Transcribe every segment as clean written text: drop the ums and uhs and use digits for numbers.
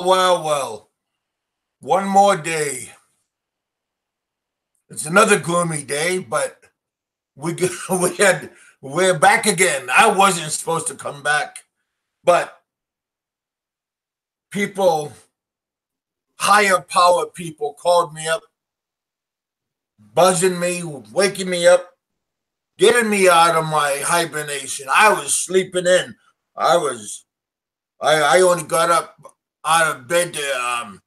Well. One more day. It's another gloomy day, but we we're back again. I wasn't supposed to come back, but people, higher power people, called me up, buzzing me, waking me up, getting me out of my hibernation. I was sleeping in. I was. I only got up out of bed to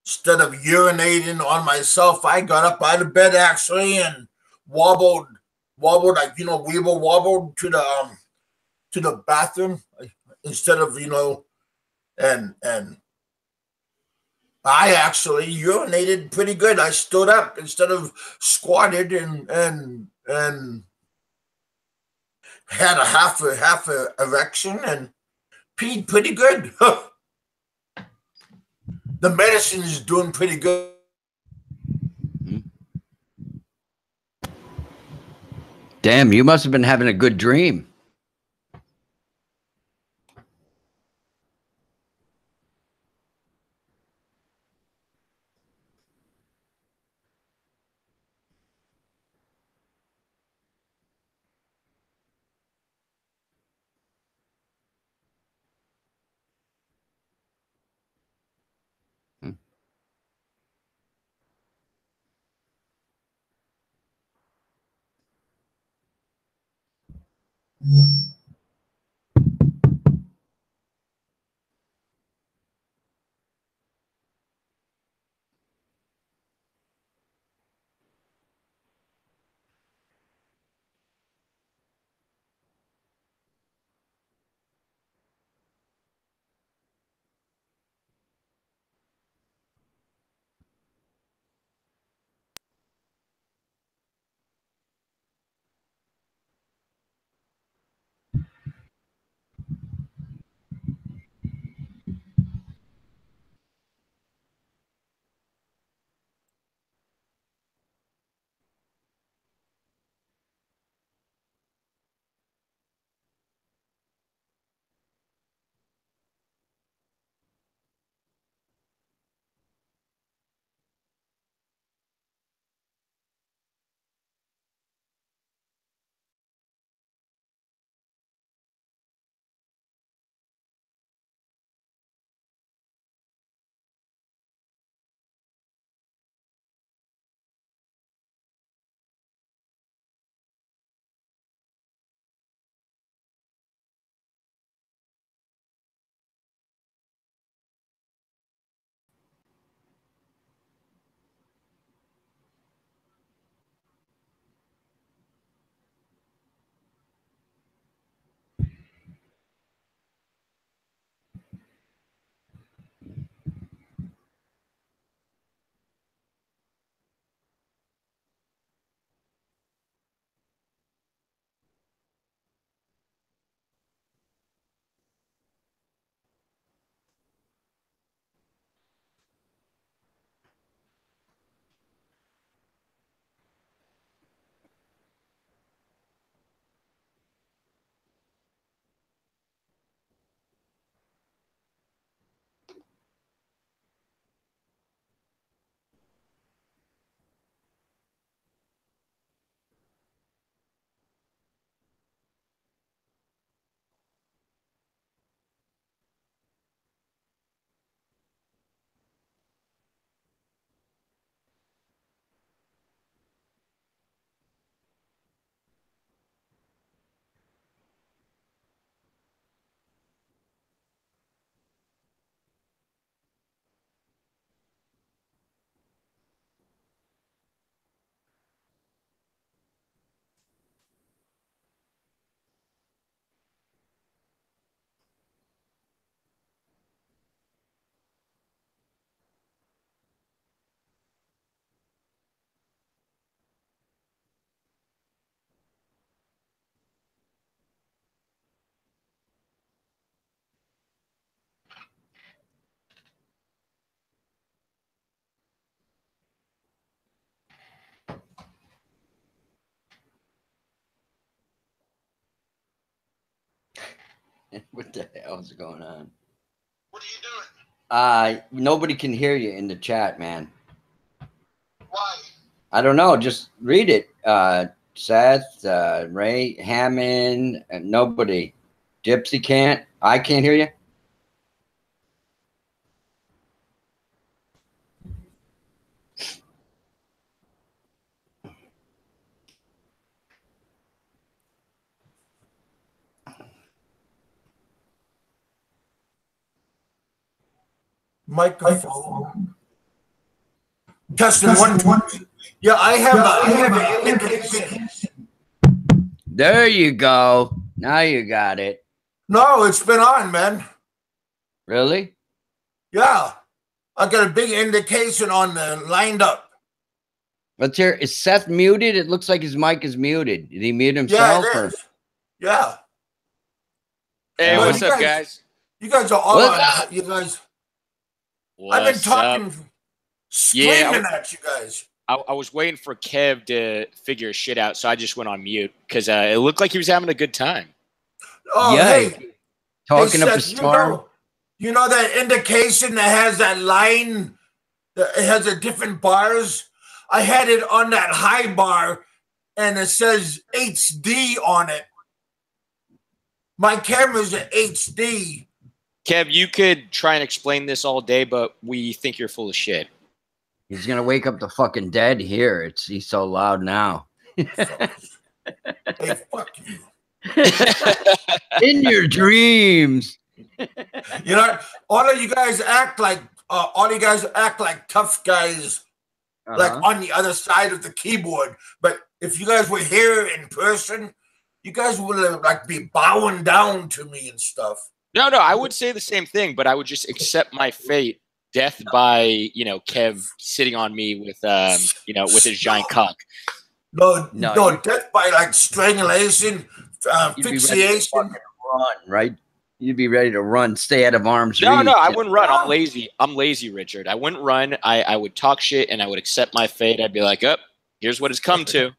instead of urinating on myself, I got up out of bed actually and wobbled, wobbled like weeble wobbled to the bathroom instead of and I actually urinated pretty good. I stood up instead of squatted and had a half a erection and peed pretty good. The medicine is doing pretty good. Damn, you must have been having a good dream. What the hell is going on? What are you doing? Nobody can hear you in the chat, man. Why? I don't know. Just read it. Seth, Ray, Hammond, nobody. Gypsy can't. I can't hear you. Microphone. Testing one. Yeah, I have an indication. There you go. Now you got it. No, it's been on, man. Really? Yeah, I got a big indication on the lined up. Let's hear. Is Seth muted? It looks like his mic is muted. Did he mute himself? Yeah, it is. Yeah. Hey, what's up, guys? You guys are all on. You guys. I've been talking, screaming at you guys. I was waiting for Kev to figure his shit out, so I just went on mute because it looked like he was having a good time. Oh, yeah. Hey. Talking up a storm. You know that indication that has that line, that it has a different bars? I had it on that high bar, and it says HD on it. My camera's an HD. Kev, you could try and explain this all day, but we think you're full of shit. He's gonna wake up the fucking dead here. He's so loud now. Hey, fuck you. In your dreams. You know, all of you guys act like tough guys, like on the other side of the keyboard. But if you guys were here in person, you guys would like be bowing down to me and stuff. No, I would say the same thing, but I would just accept my fate, death by Kev sitting on me with with his giant cock. No, death by like strangulation, fixation. Run, right? You'd be ready to run, stay out of arm's reach. No, I wouldn't run. I'm lazy. Richard. I wouldn't run. I would talk shit and I would accept my fate. I'd be like, here's what it's come to.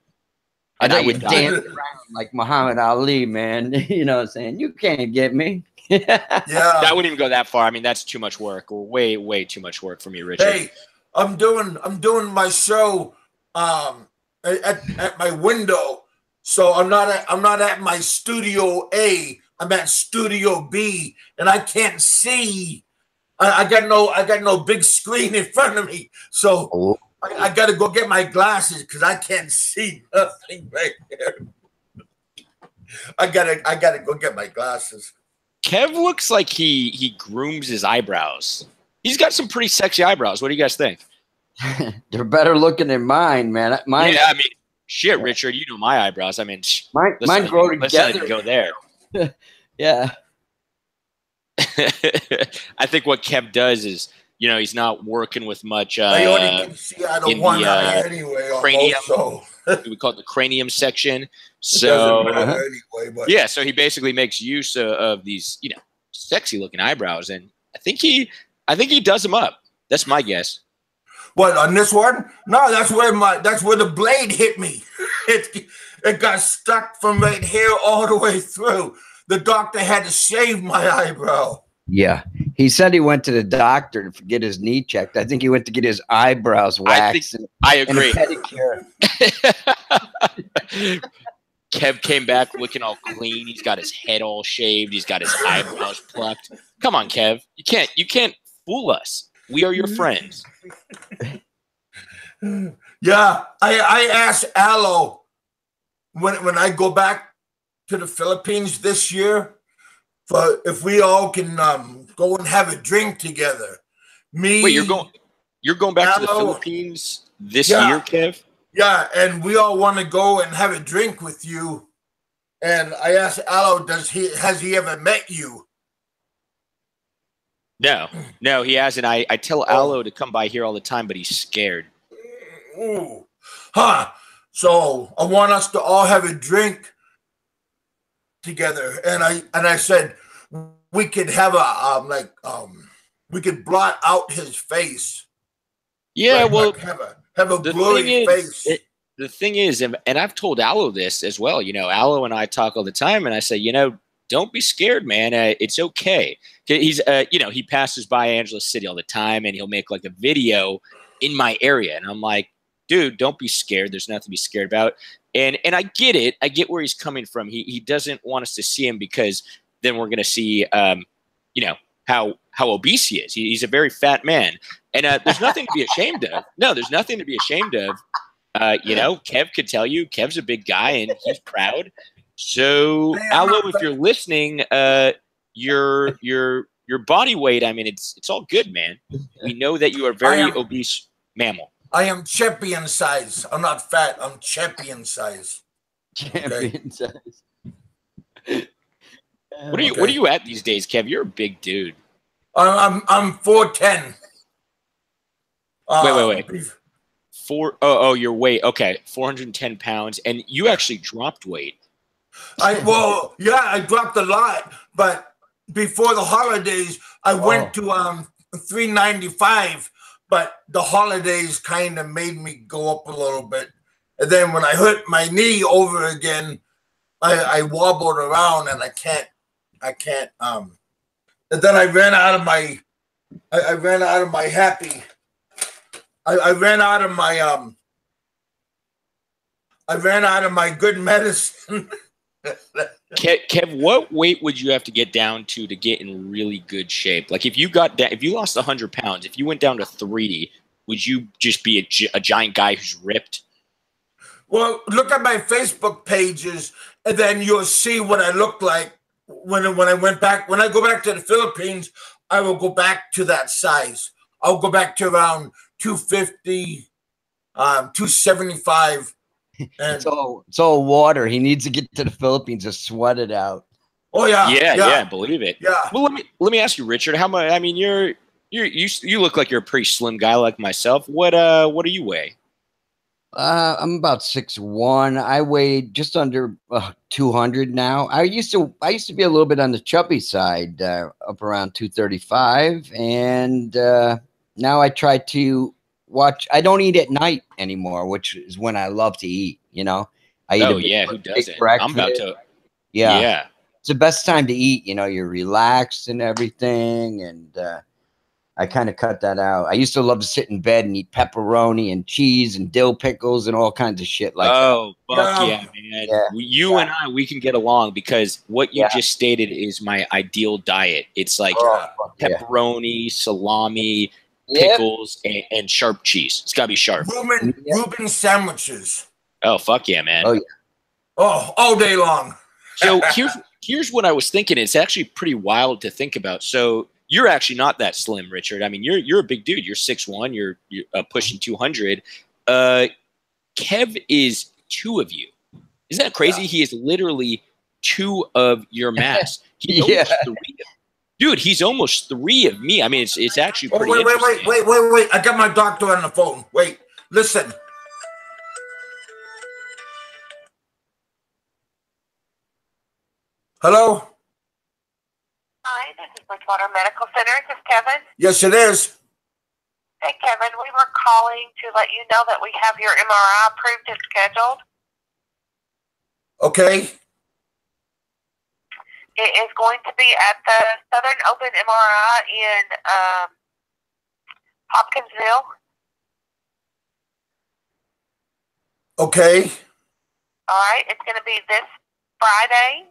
And I would dance around like Muhammad Ali, man. You know what I'm saying? You can't get me. Yeah. I wouldn't even go that far. I mean, that's too much work, or way too much work for me, Richard. Hey, I'm doing my show at my window. So I'm not at my studio A. I'm at studio B, and I can't see. I got no big screen in front of me. So I got to go get my glasses because I can't see nothing right here. I gotta go get my glasses. Kev looks like he grooms his eyebrows. He's got some pretty sexy eyebrows. What do you guys think? They're better looking than mine, man. Yeah, I mean, shit, Richard, you know my eyebrows. I mean, mine grow together. Let's not even go there. Yeah. I think what Kev does is, he's not working with much. I only can see out of one eye anyway. Cranium. So. We call it the cranium section. So anyway, yeah, so he basically makes use of these, sexy looking eyebrows, and I think he does them up. That's my guess. What, on this one? No, that's where the blade hit me. It got stuck from right here all the way through. The doctor had to shave my eyebrow. Yeah. He said he went to the doctor to get his knee checked. I think he went to get his eyebrows waxed. I agree. And a pedicure. Kev came back looking all clean. He's got his head all shaved. He's got his eyebrows plucked. Come on, Kev. You can't fool us. We are your friends. Yeah, I asked Aloe when I go back to the Philippines this year for if we all can go and have a drink together. Wait, you're going back to the Philippines this year, Kev? Yeah, and we all want to go and have a drink with you. And I asked Aloe, has he ever met you? No, he hasn't. I tell Aloe to come by here all the time, but he's scared. Ooh. Huh. So I want us to all have a drink together. And I said we could have we could blot out his face. Yeah, have a blurry face. The thing is, and I've told Aloe this as well. Aloe and I talk all the time, and I say, don't be scared, man. It's okay. He's, he passes by Angeles City all the time, and he'll make like a video in my area, and I'm like, dude, don't be scared. There's nothing to be scared about. And I get it. I get where he's coming from. He doesn't want us to see him because then we're gonna see, how obese he is. He's a very fat man, and there's nothing to be ashamed of. No, there's nothing to be ashamed of. Kev could tell you, Kev's a big guy and he's proud. So, Allo, if you're listening, your body weight, I mean, it's all good, man. We know that you are very obese mammal. I am champion size. I'm not fat. I'm champion size. Champion size. What are you at these days, Kev? You're a big dude. I'm 4'10". Wait. Your weight. Okay, 410 pounds, and you actually dropped weight. I dropped a lot, but before the holidays, I went to 395. But the holidays kind of made me go up a little bit, and then when I hurt my knee over again, I wobbled around and I can't. And then I ran out of my happy. I ran out of my good medicine. Kev, what weight would you have to get down to get in really good shape? Like if you lost 100 pounds, if you went down to 3, would you just be a giant guy who's ripped? Well, look at my Facebook pages, and then you'll see what I look like when I went back. When I go back to the Philippines, I will go back to that size. I'll go back to around 250, 275. It's all water. He needs to get to the Philippines to sweat it out. Oh yeah, yeah, believe it. Yeah. Well, let me ask you, Richard. How much? I mean, you look like you're a pretty slim guy like myself. What do you weigh? I'm about 6'1". I weigh just under 200 now. I used to be a little bit on the chubby side, up around 235, and now I try to watch. I don't eat at night anymore, which is when I love to eat. I eat. Who doesn't? Breakfast. I'm about to. Yeah, it's the best time to eat. You're relaxed and everything, and I kind of cut that out. I used to love to sit in bed and eat pepperoni and cheese and dill pickles and all kinds of shit like that. Oh, fuck yeah, man. Yeah. You and I, we can get along because what you just stated is my ideal diet. It's like pepperoni, salami, pickles, and sharp cheese. It's got to be sharp. Reuben sandwiches. Oh, fuck yeah, man. Oh, yeah. Oh, all day long. So here's what I was thinking. It's actually pretty wild to think about. So you're actually not that slim, Richard. I mean, you're a big dude. You're 6'1". You're pushing 200. Kev is 2 of you. Isn't that crazy? Yeah. He is literally 2 of your mass. He's almost 3 dude, he's almost 3 of me. I mean, it's actually pretty interesting. Wait. I got my doctor on the phone. Wait, listen. Hello? Hi, this is Bridgewater Medical Center. Is this Kevin? Yes, it is. Hey, Kevin, we were calling to let you know that we have your MRI approved and scheduled. Okay. It is going to be at the Southern Open MRI in Hopkinsville. Okay. All right, it's going to be this Friday.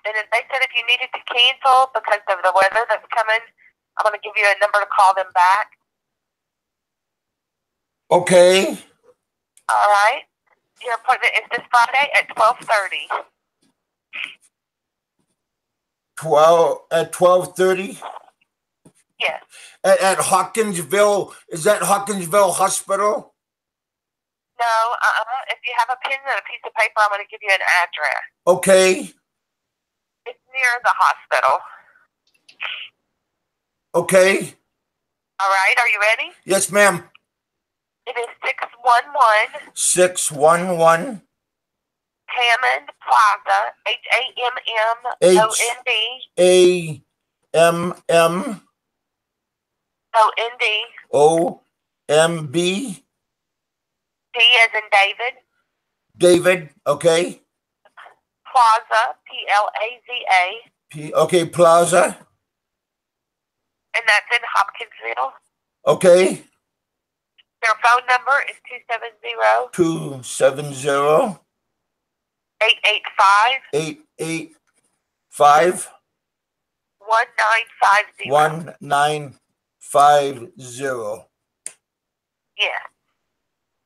And if they said if you needed to cancel because of the weather that's coming, I'm going to give you a number to call them back. Okay. All right. Your appointment is this Friday at 12:30. 12:30? Yes. At Hopkinsville, is that Hopkinsville Hospital? No, if you have a pen and a piece of paper, I'm going to give you an address. Okay. It's near the hospital. Okay. All right, are you ready? Yes, ma'am. It is 611. 611. Hammond Plaza, HAMMOND. AMM. OND. OMB. D as in David. David, okay. Plaza, PLAZA. Okay, Plaza. And that's in Hopkinsville. Okay. Their phone number is 270 885 885 1950. 1950. Yes.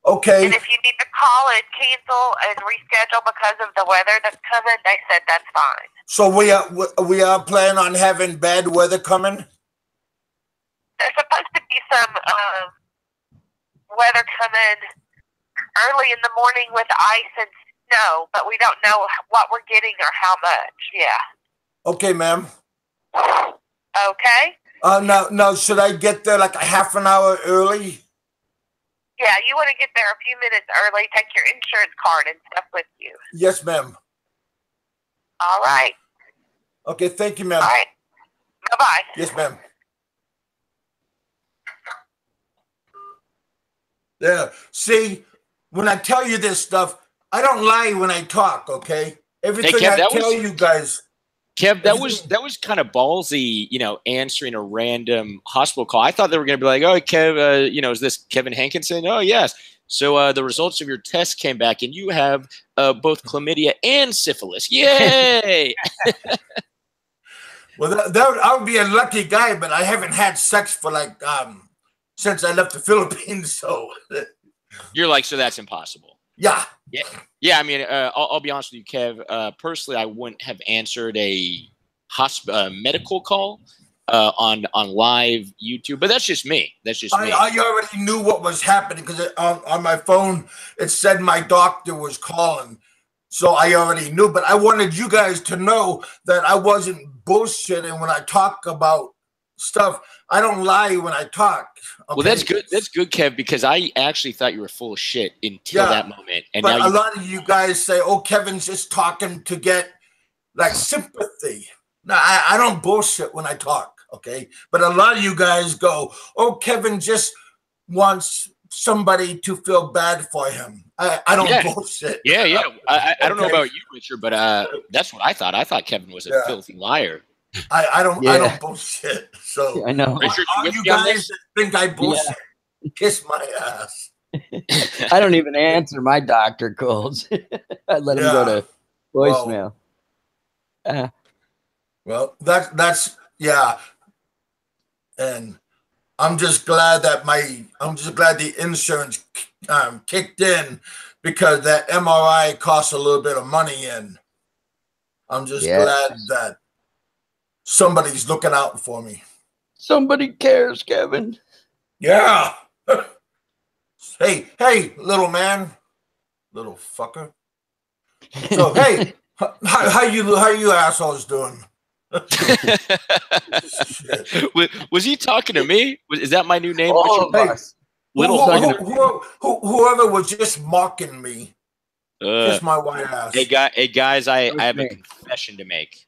Okay. And if you need to call and cancel and reschedule because of the weather that's coming, they said that's fine. So we are planning on having bad weather coming. There's supposed to be some weather coming early in the morning with ice and snow, but we don't know what we're getting or how much. Yeah. Okay, ma'am. Okay. Now, should I get there like a half an hour early? Yeah, you want to get there a few minutes early. Take your insurance card and stuff with you. Yes, ma'am. All right. Okay, thank you, ma'am. All right. Bye-bye. Yes, ma'am. Yeah. See, when I tell you this stuff, I don't lie when I talk, okay? Everything Kev, I tell you guys. Kev, that was kind of ballsy, answering a random hospital call. I thought they were going to be like, "Oh, Kev, is this Kevin Hankinson?" Oh, yes. So the results of your test came back, and you have both chlamydia and syphilis. Yay! Well, I would be a lucky guy, but I haven't had sex for since I left the Philippines. So You're like, so that's impossible. Yeah. Yeah. I mean, I'll be honest with you, Kev. Personally, I wouldn't have answered a medical call on live YouTube, but that's just me. Me. I already knew what was happening because on my phone it said my doctor was calling, so I already knew. But I wanted you guys to know that I wasn't bullshitting when I talk about stuff. I don't lie when I talk. Okay? Well, that's good. That's good, Kev, because I actually thought you were full of shit until that moment. And but now a lot of you guys say, "Oh, Kevin's just talking to get sympathy." No, I don't bullshit when I talk. Okay, but a lot of you guys go, "Oh, Kevin just wants somebody to feel bad for him." I don't bullshit. Yeah. I don't know about you, Richard, but that's what I thought. I thought Kevin was a filthy liar. I don't bullshit. So I know. Richard, all you guys that think I bullshit, kiss my ass. I don't even answer my doctor calls. I let him go to voicemail. Well, that's and I'm just glad that the insurance kicked in because that MRI costs a little bit of money, and I'm just glad that somebody's looking out for me. Somebody cares, Kevin. Yeah. Hey, little man, little fucker. So hey, how you assholes doing? Was he talking to me? Is that my new name? Whoever was just mocking me. Kiss my white ass. Hey guys, I have a confession to make.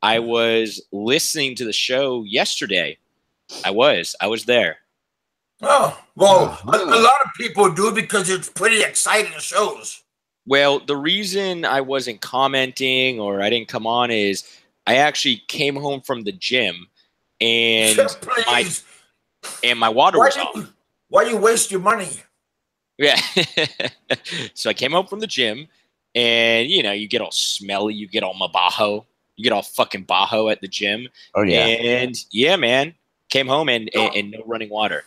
I was listening to the show yesterday. I was there. Oh, well, a lot of people do because it's pretty exciting shows. Well, the reason I wasn't commenting or I didn't come on is I actually came home from the gym and my water was off. Why you waste your money? Yeah. So I came home from the gym and, you get all smelly. You get all mabaho. You get all fucking bajo at the gym. Oh, yeah. And, yeah, man, came home and no running water.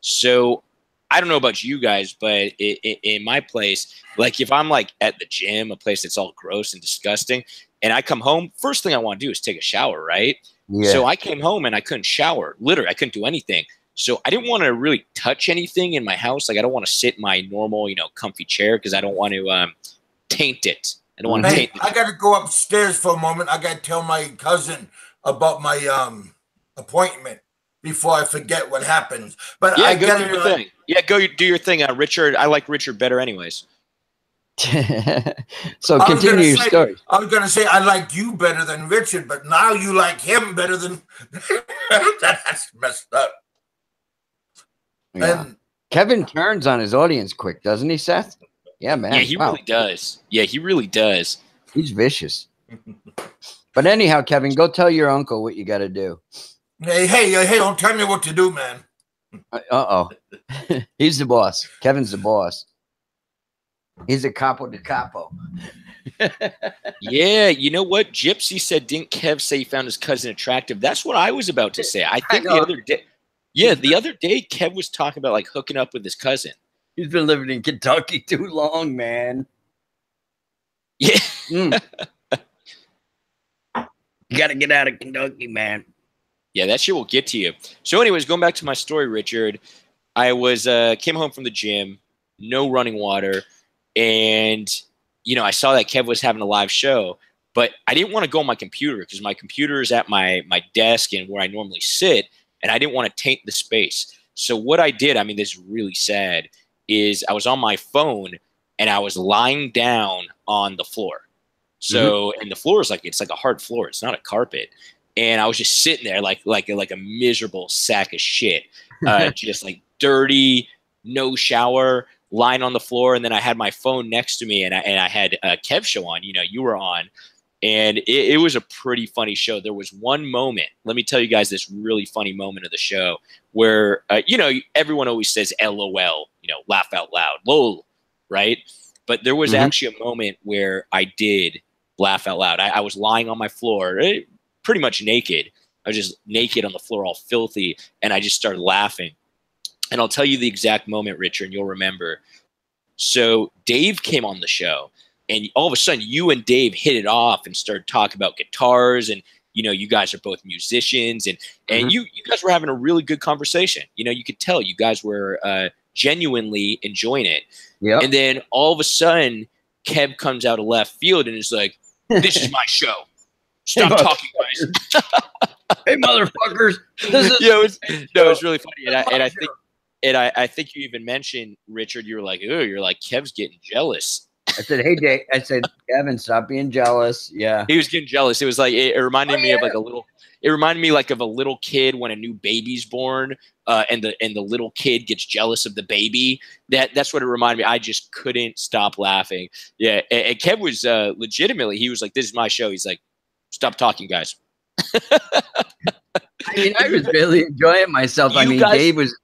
So I don't know about you guys, but in my place, like if I'm like at the gym, a place that's all gross and disgusting, and I come home, first thing I want to do is take a shower, right? Yeah. So I came home and I couldn't shower. Literally, I couldn't do anything. So I didn't want to really touch anything in my house. Like I don't want to sit in my normal, comfy chair because I don't want to taint it. I don't want to taint it. I got to go upstairs for a moment. I got to tell my cousin about my appointment before I forget what happens. But yeah, go do your thing. Yeah, go do your thing, Richard. I like Richard better anyways. So continue your story. I was going to say I like you better than Richard, but now you like him better than... That's messed up. Yeah. And Kevin turns on his audience quick, doesn't he, Seth? Yeah, man. Yeah, he really does. Yeah, he really does. He's vicious. But anyhow, Kevin, go tell your uncle what you got to do. Hey, don't tell me what to do, man. Uh-oh. He's the boss. Kevin's the boss. He's a capo de capo. Yeah, you know what? Gypsy said, didn't Kev say he found his cousin attractive? That's what I was about to say. I think the other day, Kev was talking about like hooking up with his cousin. He's been living in Kentucky too long, man. Yeah. You got to get out of Kentucky, man. Yeah, that shit will get to you. So anyways, going back to my story, Richard, I was came home from the gym, no running water, and I saw that Kev was having a live show, but I didn't want to go on my computer because my computer is at my desk and where I normally sit, and I didn't want to taint the space. So what I did, this is really sad, is I was on my phone and I was lying down on the floor. So, and the floor is it's like a hard floor. It's not a carpet. And I was just sitting there like a miserable sack of shit, just like dirty, no shower, lying on the floor. And then I had my phone next to me and I had a Kev show on, you were on, and it was a pretty funny show. There was one moment, let me tell you guys this really funny moment of the show where, everyone always says LOL, laugh out loud, lol, right? But there was actually a moment where I did laugh out loud. I was lying on my floor, pretty much naked. I was just naked on the floor, all filthy, and I just started laughing. And I'll tell you the exact moment, Richard, and you'll remember. So Dave came on the show, and all of a sudden you and Dave hit it off and started talking about guitars, and you guys are both musicians, and you guys were having a really good conversation. You could tell you guys were genuinely enjoying it. Yeah. And then all of a sudden, Kev comes out of left field and is like, "This is my show. Stop talking, guys." Hey, motherfuckers! It's really funny, and I think you even mentioned, Richard. You're like, "Oh, you're like Kev's getting jealous." I said, "Hey, Dave." I said, "Kevin, stop being jealous." Yeah, he was getting jealous. It was like it reminded me of like a little. It reminded me like of a little kid when a new baby's born, and the little kid gets jealous of the baby. That's what it reminded me. I just couldn't stop laughing. Yeah, and Kev was legitimately. He was like, "This is my show." He's like, "Stop talking, guys." I was really enjoying myself. Dave was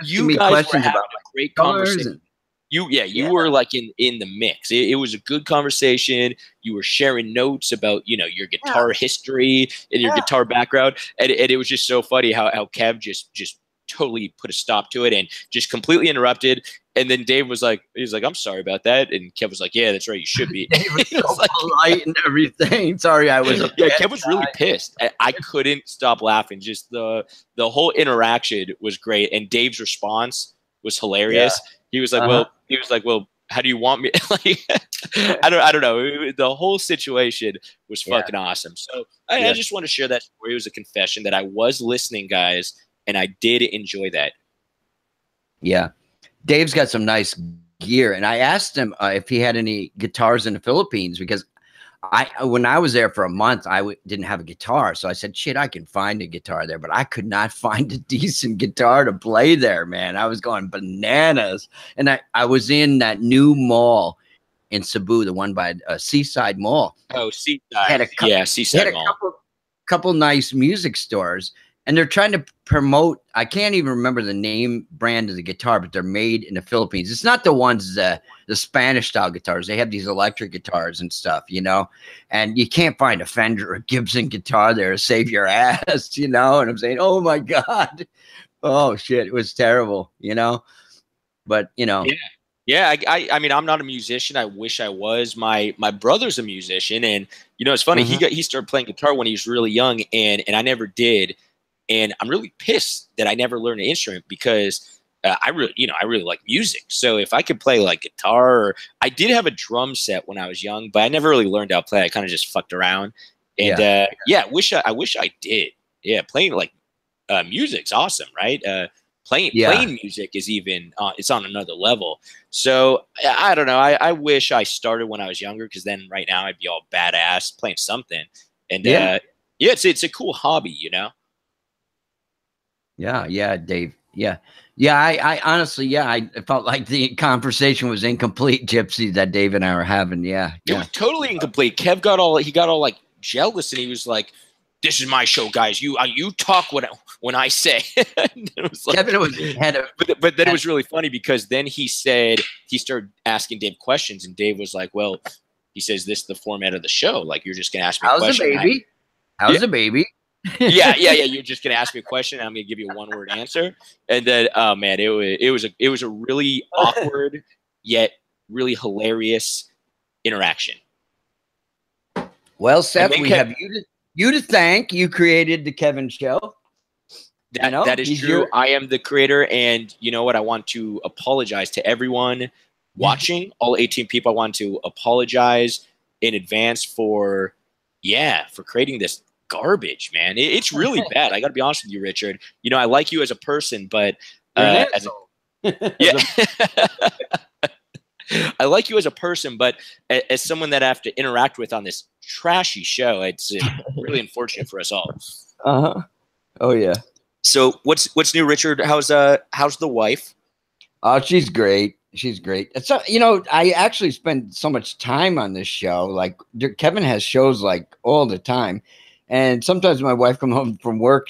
asking me questions about a great conversation. You were like in the mix. It was a good conversation. You were sharing notes about your guitar history and your guitar background, and it was just so funny how Kev just totally put a stop to it and just completely interrupted. And then Dave was like, "I'm sorry about that," and Kev was like, "Yeah, that's right, you should be." Dave was so polite and everything. Sorry, I was. Kev was really pissed. I couldn't stop laughing. Just the whole interaction was great, and Dave's response was hilarious. Yeah. He was like, well, how do you want me? Like, I don't know. The whole situation was fucking awesome. So I just want to share that story. It was a confession that I was listening, guys, and I did enjoy that. Yeah. Dave's got some nice gear. And I asked him if he had any guitars in the Philippines, because when I was there for a month, I didn't have a guitar. So I said, shit, I can find a guitar there, but I could not find a decent guitar to play there, man. I was going bananas. And I was in that new mall in Cebu, the one by Seaside Mall. Oh, Seaside. Seaside Mall. Couple nice music stores. And they're trying to promote, I can't even remember the name brand of the guitar, but they're made in the Philippines. It's not the ones, the Spanish style guitars. They have these electric guitars and stuff, and you can't find a Fender or Gibson guitar there to save your ass, And I'm saying, oh my God. Oh shit. It was terrible, but Yeah. I mean, I'm not a musician. I wish I was. My brother's a musician, and it's funny. He started playing guitar when he was really young, and I never did. And I'm really pissed that I never learned an instrument, because I really like music. So if I could play like guitar, or I did have a drum set when I was young, but I never really learned how to play. I kind of just fucked around. And I wish I did. Yeah, playing like music's awesome, right? Playing music is even it's on another level. So I don't know. I wish I started when I was younger, because then right now I'd be all badass playing something. And it's a cool hobby, Yeah, Dave. Yeah. I honestly, I felt like the conversation was incomplete, Gypsy, that Dave and I were having. Yeah. It was totally incomplete. Kev got all like jealous, and he was like, "This is my show, guys. You talk when I say." It was like, Kevin but then it was really funny because then he said he started asking Dave questions, and Dave was like, "Well," he says, "This is the format of the show. Like, you're just gonna ask me a question." How's the baby? Yeah. You're just gonna ask me a question, and I'm gonna give you a one-word answer. And then, oh man, it was a really awkward yet really hilarious interaction. Well, Seth, we have you to thank. You created the Kevin Show. That is true. I am the creator, and you know what? I want to apologize to everyone watching, all 18 people. I want to apologize in advance for creating this garbage, man. It's really bad. I got to be honest with you, Richard. You know, I like you as a person, but I like you as a person, but as someone that I have to interact with on this trashy show, it's really unfortunate for us all. Oh yeah. So what's new, Richard? How's the wife? Oh, she's great. She's great. It's you know, I actually spend so much time on this show. Like Kevin has shows like all the time, and sometimes my wife comes home from work.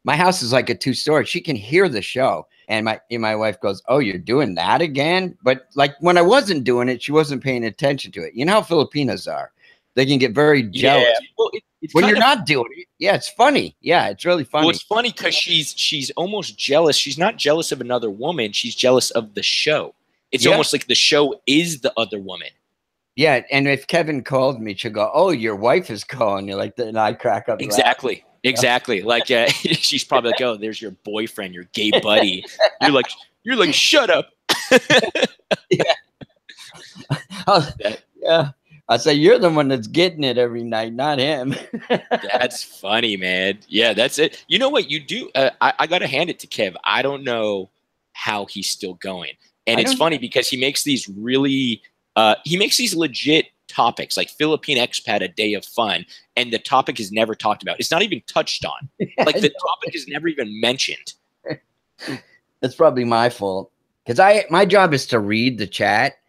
My house is like a 2-story. She can hear the show, and my wife goes, "Oh, you're doing that again?" But like when I wasn't doing it, she wasn't paying attention to it. You know how Filipinas are; they can get very jealous. Yeah. Well, it's when you're not doing it. Yeah, it's funny. Yeah, it's really funny. Well, it's funny because she's almost jealous. She's not jealous of another woman. She's jealous of the show. It's almost like the show is the other woman. Yeah, and if Kevin called me, she'll go, "Oh, your wife is calling you," like that, and I crack up. Exactly. Exactly. Like she's probably like, "Oh, there's your boyfriend, your gay buddy." You're like, "Shut up." Yeah. Yeah. I say you're the one that's getting it every night, not him. That's funny, man. Yeah, that's it. You know what you do? I got to hand it to Kev. I don't know how he's still going. And it's funny because he makes these really these legit topics like Philippine Expat A Day of Fun. And the topic is never talked about. It's not even touched on. Like the topic is never even mentioned. That's probably my fault. Because my job is to read the chat.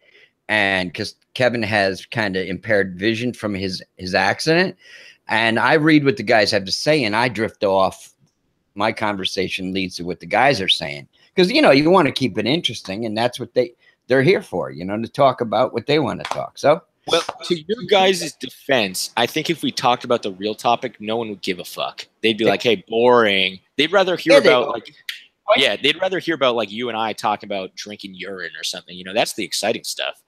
And because Kevin has kind of impaired vision from his accident, and I read what the guys have to say, and I drift off. My conversation leads to what the guys are saying, because you know you want to keep it interesting, and that's what they're here for, you know, to talk about what they want to talk. So, well, to your guys' defense, I think if we talked about the real topic, no one would give a fuck. They'd be like, "Hey, boring." They'd rather hear about they'd rather hear about like you and I talking about drinking urine or something. You know, that's the exciting stuff.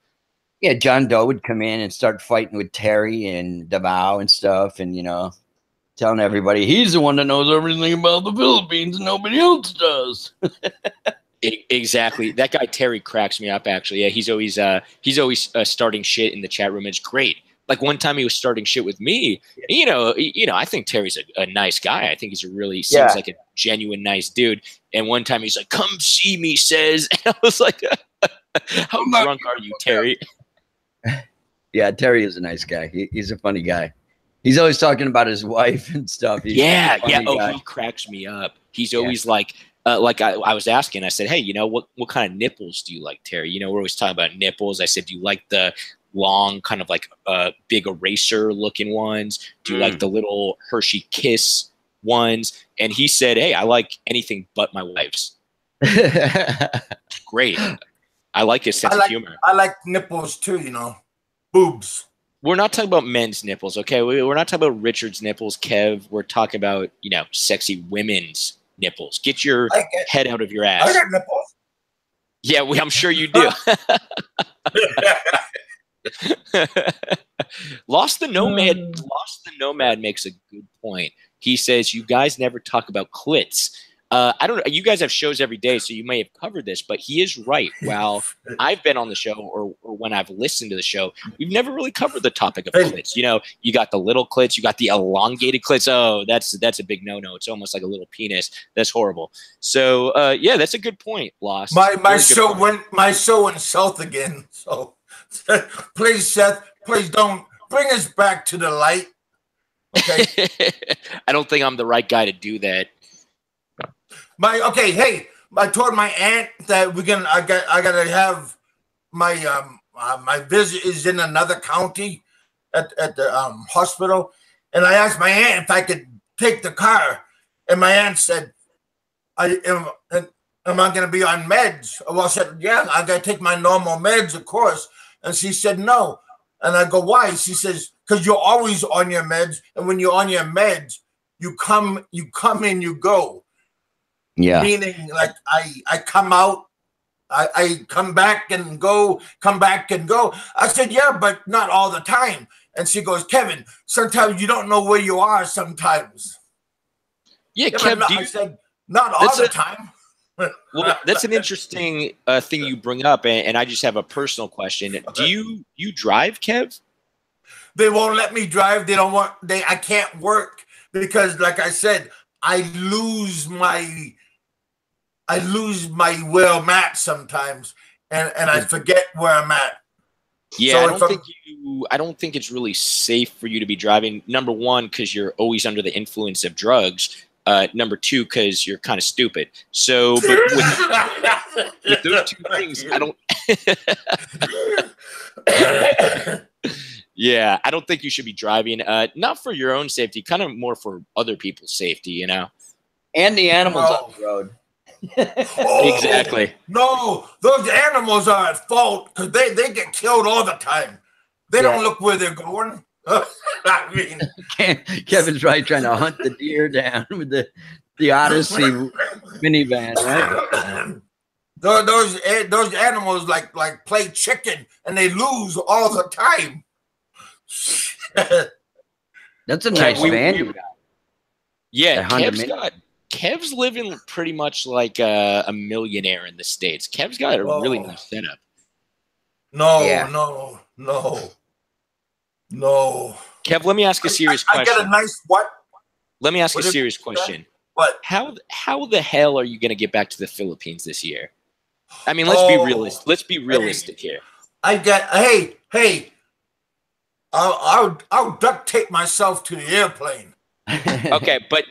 Yeah, John Doe would come in and start fighting with Terry and Davao and stuff, and you know, telling everybody he's the one that knows everything about the Philippines and nobody else does. Exactly. That guy Terry cracks me up. Actually, yeah, he's always starting shit in the chat room. It's great. Like one time he was starting shit with me. You know, I think Terry's a nice guy. I think he's seems like a genuine nice dude. And one time he's like, "Come see me," says, and I was like, "How drunk are you, Terry?" Yeah, Terry is a nice guy. He's a funny guy. He's always talking about his wife and stuff. He's he cracks me up. He's always like I was asking. I said, "Hey, you know what kind of nipples do you like, Terry?" You know, we're always talking about nipples. I said, "Do you like the long, kind of like big eraser looking ones? Do you like the little Hershey Kiss ones?" And he said, "Hey, I like anything but my wife's." Great. I like his sense of humor. I like nipples too, you know, boobs. We're not talking about men's nipples, okay? We're not talking about Richard's nipples, Kev. We're talking about, you know, sexy women's nipples. Get your head out of your ass. I got nipples. Yeah, I'm sure you do. Lost the Nomad makes a good point. He says, "You guys never talk about clits." I don't know. You guys have shows every day, so you may have covered this, but he is right. While I've been on the show or when I've listened to the show, we've never really covered the topic of clits. You know, you got the little clits, you got the elongated clits. Oh, that's a big no-no. It's almost like a little penis. That's horrible. So, yeah, that's a good point, Lost. My show went south again. So, please, Seth, please don't bring us back to the light. Okay. I don't think I'm the right guy to do that. Hey, I told my aunt that I gotta have my my visit is in another county, at the hospital, and I asked my aunt if I could take the car, and my aunt said, Am I going to be on meds?" Well, I said, "Yeah, I got to take my normal meds, of course." And she said, "No." And I go, "Why?" She says, "Because you're always on your meds, and when you're on your meds, you come and you go." Yeah. Meaning, like I come out, I come back and go, come back and go. I said, "Yeah, but not all the time." And she goes, "Kevin, sometimes you don't know where you are sometimes." Yeah, Yeah, Kev, I said, "Not all the time." Well, that's an interesting thing you bring up, and I just have a personal question. Do you drive, Kev? They won't let me drive. They don't want. I can't work because, like I said, I lose my where I'm at sometimes, and I forget where I'm at. Yeah, So I don't think it's really safe for you to be driving. Number one, because you're always under the influence of drugs. Number two, because you're kind of stupid. So, but with those two things, I don't. Yeah, I don't think you should be driving. Not for your own safety, kind of more for other people's safety, you know. And the animals on the road. Oh, exactly. No, those animals are at fault because they get killed all the time. They don't look where they're going. I mean, Kevin's right, trying to hunt the deer down with the Odyssey minivan, right? Those animals like play chicken and they lose all the time. That's a nice van you got. Yeah, Kev's living pretty much like a millionaire in the States. Kev's got a really nice setup. No. Kev, let me ask a serious question. I got a nice what? Let me ask a serious question. What? How the hell are you going to get back to the Philippines this year? I mean, let's be realistic. Let's be realistic here. Hey. I'll duct tape myself to the airplane. Okay, but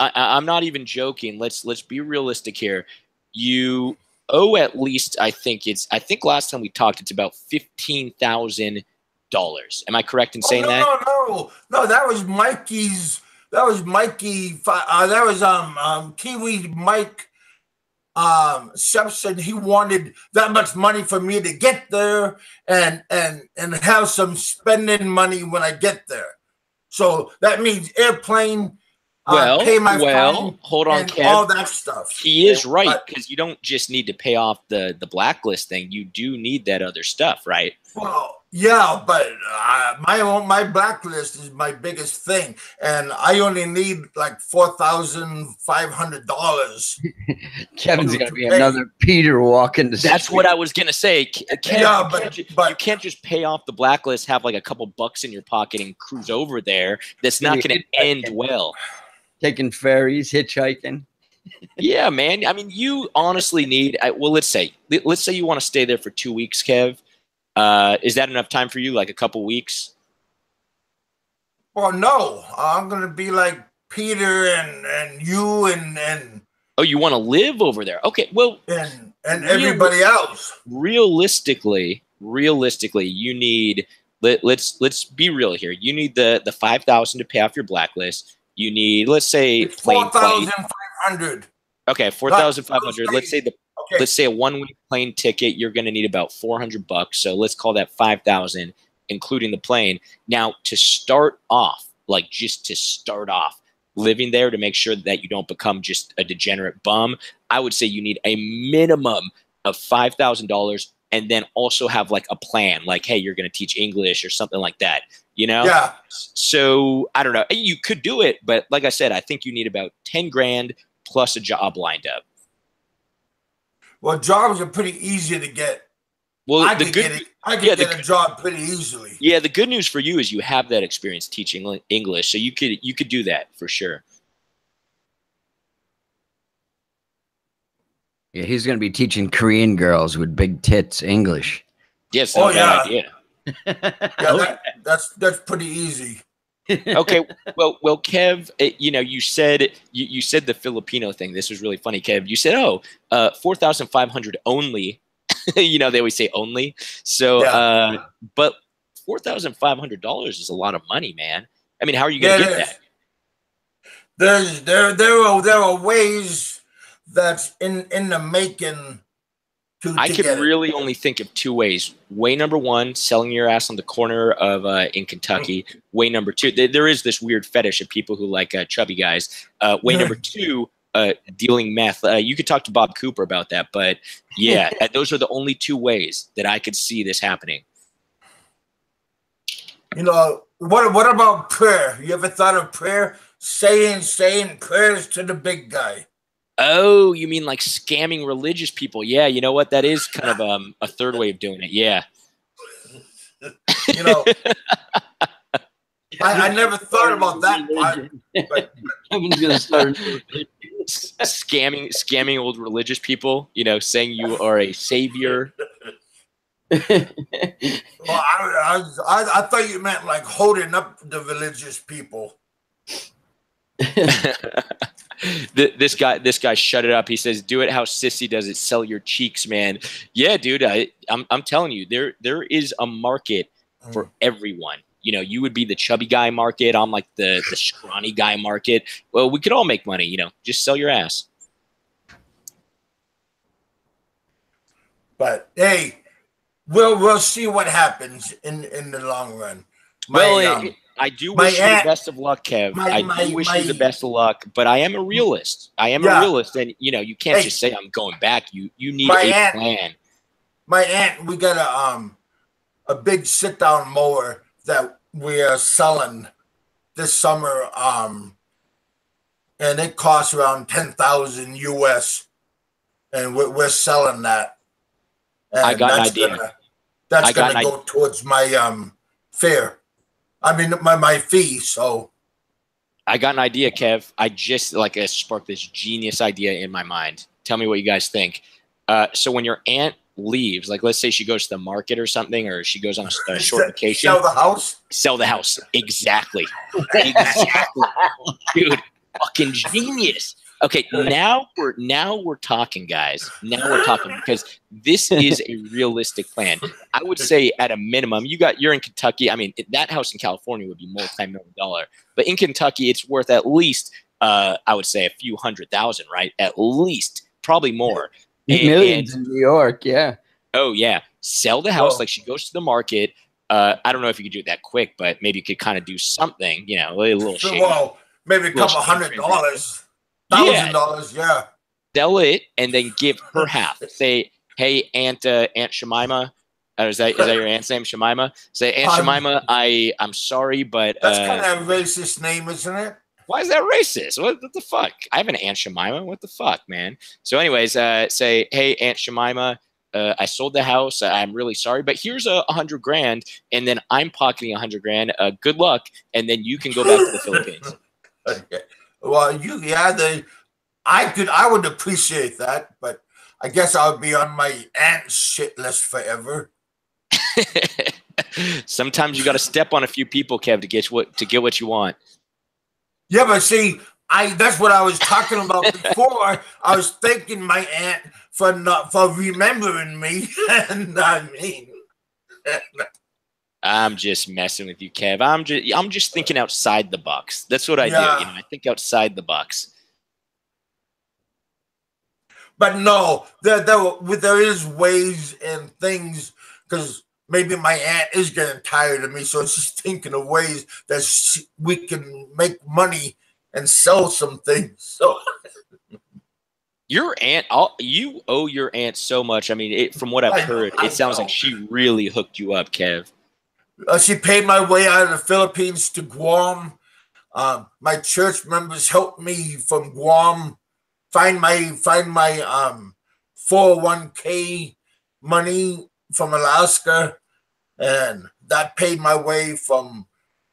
I'm not even joking. Let's be realistic here. You owe at least, I think last time we talked, it's about $15,000. Am I correct in saying that? No, that was Mikey's. That was Mikey. That was Kiwi Mike Shepson. He wanted that much money for me to get there and have some spending money when I get there. So that means airplane. Pay my fine. Hold on, Kev. All that stuff. He is right, because you don't just need to pay off the blacklist thing. You do need that other stuff, right? Well, yeah, but my blacklist is my biggest thing, and I only need like $4,500. Kevin's gonna be another Peter walking the street. That's what I was gonna say. Kev, you can't just pay off the blacklist, have like a couple bucks in your pocket, and cruise over there. That's not gonna end well. Taking ferries, hitchhiking. Yeah, man. I mean, you honestly need. Let's say you want to stay there for 2 weeks, Kev. Is that enough time for you? Like a couple weeks? Well, no. I'm gonna be like Peter and you and. Oh, you want to live over there? Okay. Well, and everybody else. Realistically, you need. Let's be real here. You need the $5,000 to pay off your blacklist. You need, let's say, 4,500. Okay, 4,500. Let's say a 1 week plane ticket. You're going to need about $400. So let's call that 5,000, including the plane. Now, to start off, living there to make sure that you don't become just a degenerate bum, I would say you need a minimum of $5,000, and then also have like a plan, like, hey, you're going to teach English or something like that. You know? Yeah. So I don't know. You could do it, but like I said, I think you need about 10 grand plus a job lined up. Well, jobs are pretty easy to get. Well, I could get a job pretty easily. Yeah, the good news for you is you have that experience teaching English, so you could do that for sure. Yeah, he's going to be teaching Korean girls with big tits English. Yes, not a bad idea. Yeah, that's pretty easy. Okay, well, Kev, you said the Filipino thing. This was really funny, Kev. You said, 4,500 only. They always say only. So, but $4,500 is a lot of money, man. I mean, how are you going to get that? There are ways that's in the making. I could really only think of two ways. Way number one, selling your ass on the corner of in Kentucky. Way number two, there is this weird fetish of people who like chubby guys. Way number two, dealing meth. You could talk to Bob Cooper about that, but yeah, those are the only two ways that I could see this happening. You know, what about prayer? You ever thought of prayer? Saying prayers to the big guy. Oh, you mean like scamming religious people? Yeah, you know what? That is kind of a third way of doing it. Yeah. You know, I never thought about that part. But Kevin's gonna start scamming old religious people. You know, saying you are a savior. Well, I thought you meant like holding up the religious people. This guy shut it up. He says, "Do it how Sissy does it. Sell your cheeks, man." Yeah, dude. I'm telling you, there is a market for everyone. You know, you would be the chubby guy market. I'm like the scrawny guy market. Well, we could all make money. You know, just sell your ass. But hey, we'll see what happens in the long run. I do wish you the best of luck, Kev. I do wish you the best of luck, but I am a realist. A realist, and you know you can't just say I'm going back. You need a plan. My aunt, we got a big sit down mower that we are selling this summer, and it costs around $10,000 US, and we're selling that. And I got an idea. That's gonna go towards my fare. I mean, my fee. So I got an idea, Kev. I just sparked this genius idea in my mind. Tell me what you guys think. So when your aunt leaves, like let's say she goes to the market or something, or she goes on a short vacation. Sell the house? Sell the house. Exactly. Exactly. Dude, fucking genius. Okay, now we're talking, guys. Now we're talking because this is a realistic plan. I would say at a minimum, you're in Kentucky. I mean, that house in California would be multi-million-dollar, but in Kentucky, it's worth at least I would say a few $100,000, right? At least, probably more. Millions in New York, yeah. Oh yeah, sell the house. Like she goes to the market. I don't know if you could do it that quick, but maybe you could kind of do something. You know, a little shady. Well, maybe a couple $100. $1,000, yeah. Sell it and then give her half. Say, hey, Aunt Shemima. Is that your aunt's name, Shemima? Say, Aunt Shemima, I'm sorry, but that's kind of a racist name, isn't it? Why is that racist? What the fuck? I have an Aunt Shemima. What the fuck, man? So, anyways, say, hey, Aunt Shemima, I sold the house. I'm really sorry, but here's $100,000, and then I'm pocketing $100,000. Good luck, and then you can go back to the Philippines. Okay. Well, I would appreciate that, but I guess I would be on my aunt's shit list forever. Sometimes you got to step on a few people, Kev, to get what you want. Yeah, but see, that's what I was talking about before. I was thanking my aunt for remembering me, and I mean. I'm just messing with you, Kev. I'm just thinking outside the box. That's what I do. You know, I think outside the box. But no, there is ways and things, because maybe my aunt is getting tired of me, so she's thinking of ways that we can make money and sell some things. So. Your aunt, you owe your aunt so much. I mean, from what I've heard, it sounds like she really hooked you up, Kev. She paid my way out of the Philippines to Guam. My church members helped me from Guam find my 401k money from Alaska, and that paid my way from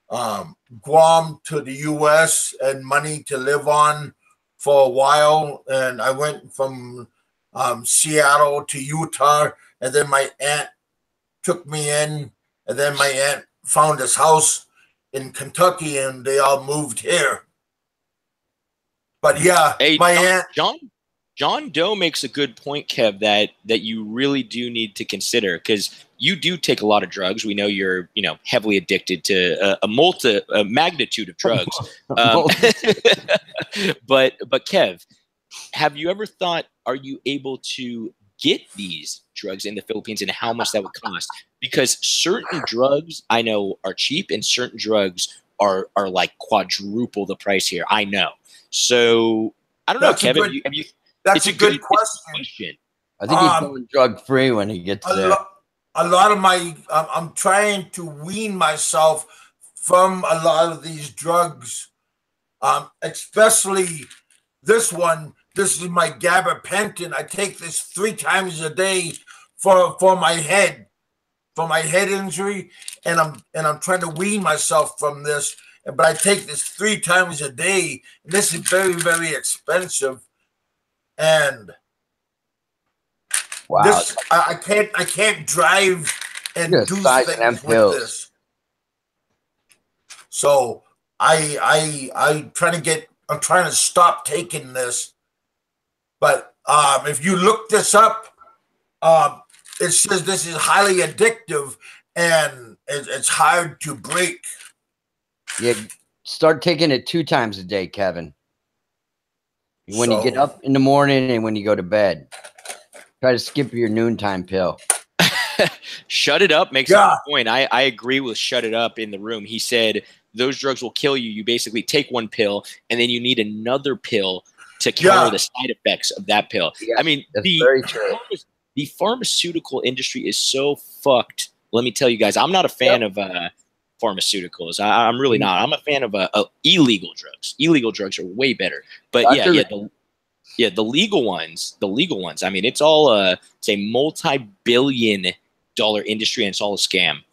Guam to the U.S. and money to live on for a while. And I went from Seattle to Utah, and then my aunt took me in. And then my aunt found this house in Kentucky, and they all moved here. But yeah, hey, my aunt. John Doe makes a good point, Kev, that you really do need to consider, because you do take a lot of drugs. We know you're, heavily addicted to a magnitude of drugs. But Kev, have you ever thought, are you able to get these drugs in the Philippines and how much that would cost? Because certain drugs I know are cheap and certain drugs are like quadruple the price here. I know. So I don't know, Kevin. That's a good question. I think he's going drug free when he gets there. A lot of I'm trying to wean myself from a lot of these drugs, especially this one. This is my gabapentin. I take this 3 times a day for my head injury, and I'm trying to wean myself from this. But I take this 3 times a day. And this is very, very expensive, and wow, this I can't drive and do things with this. So I'm trying to stop taking this. But if you look this up, it says this is highly addictive and it's hard to break. Yeah, start taking it 2 times a day, Kevin. When you get up in the morning and when you go to bed. Try to skip your noontime pill. Shut It Up makes a good point. I agree with Shut It Up in the room. He said those drugs will kill you. You basically take one pill and then you need another pill to counter the side effects of that pill. Yeah, I mean, the pharmaceutical industry is so fucked. Let me tell you guys, I'm not a fan of pharmaceuticals. I'm really not. I'm a fan of illegal drugs. Illegal drugs are way better. But the legal ones. I mean, it's all it's a multi-billion-dollar industry, and it's all a scam.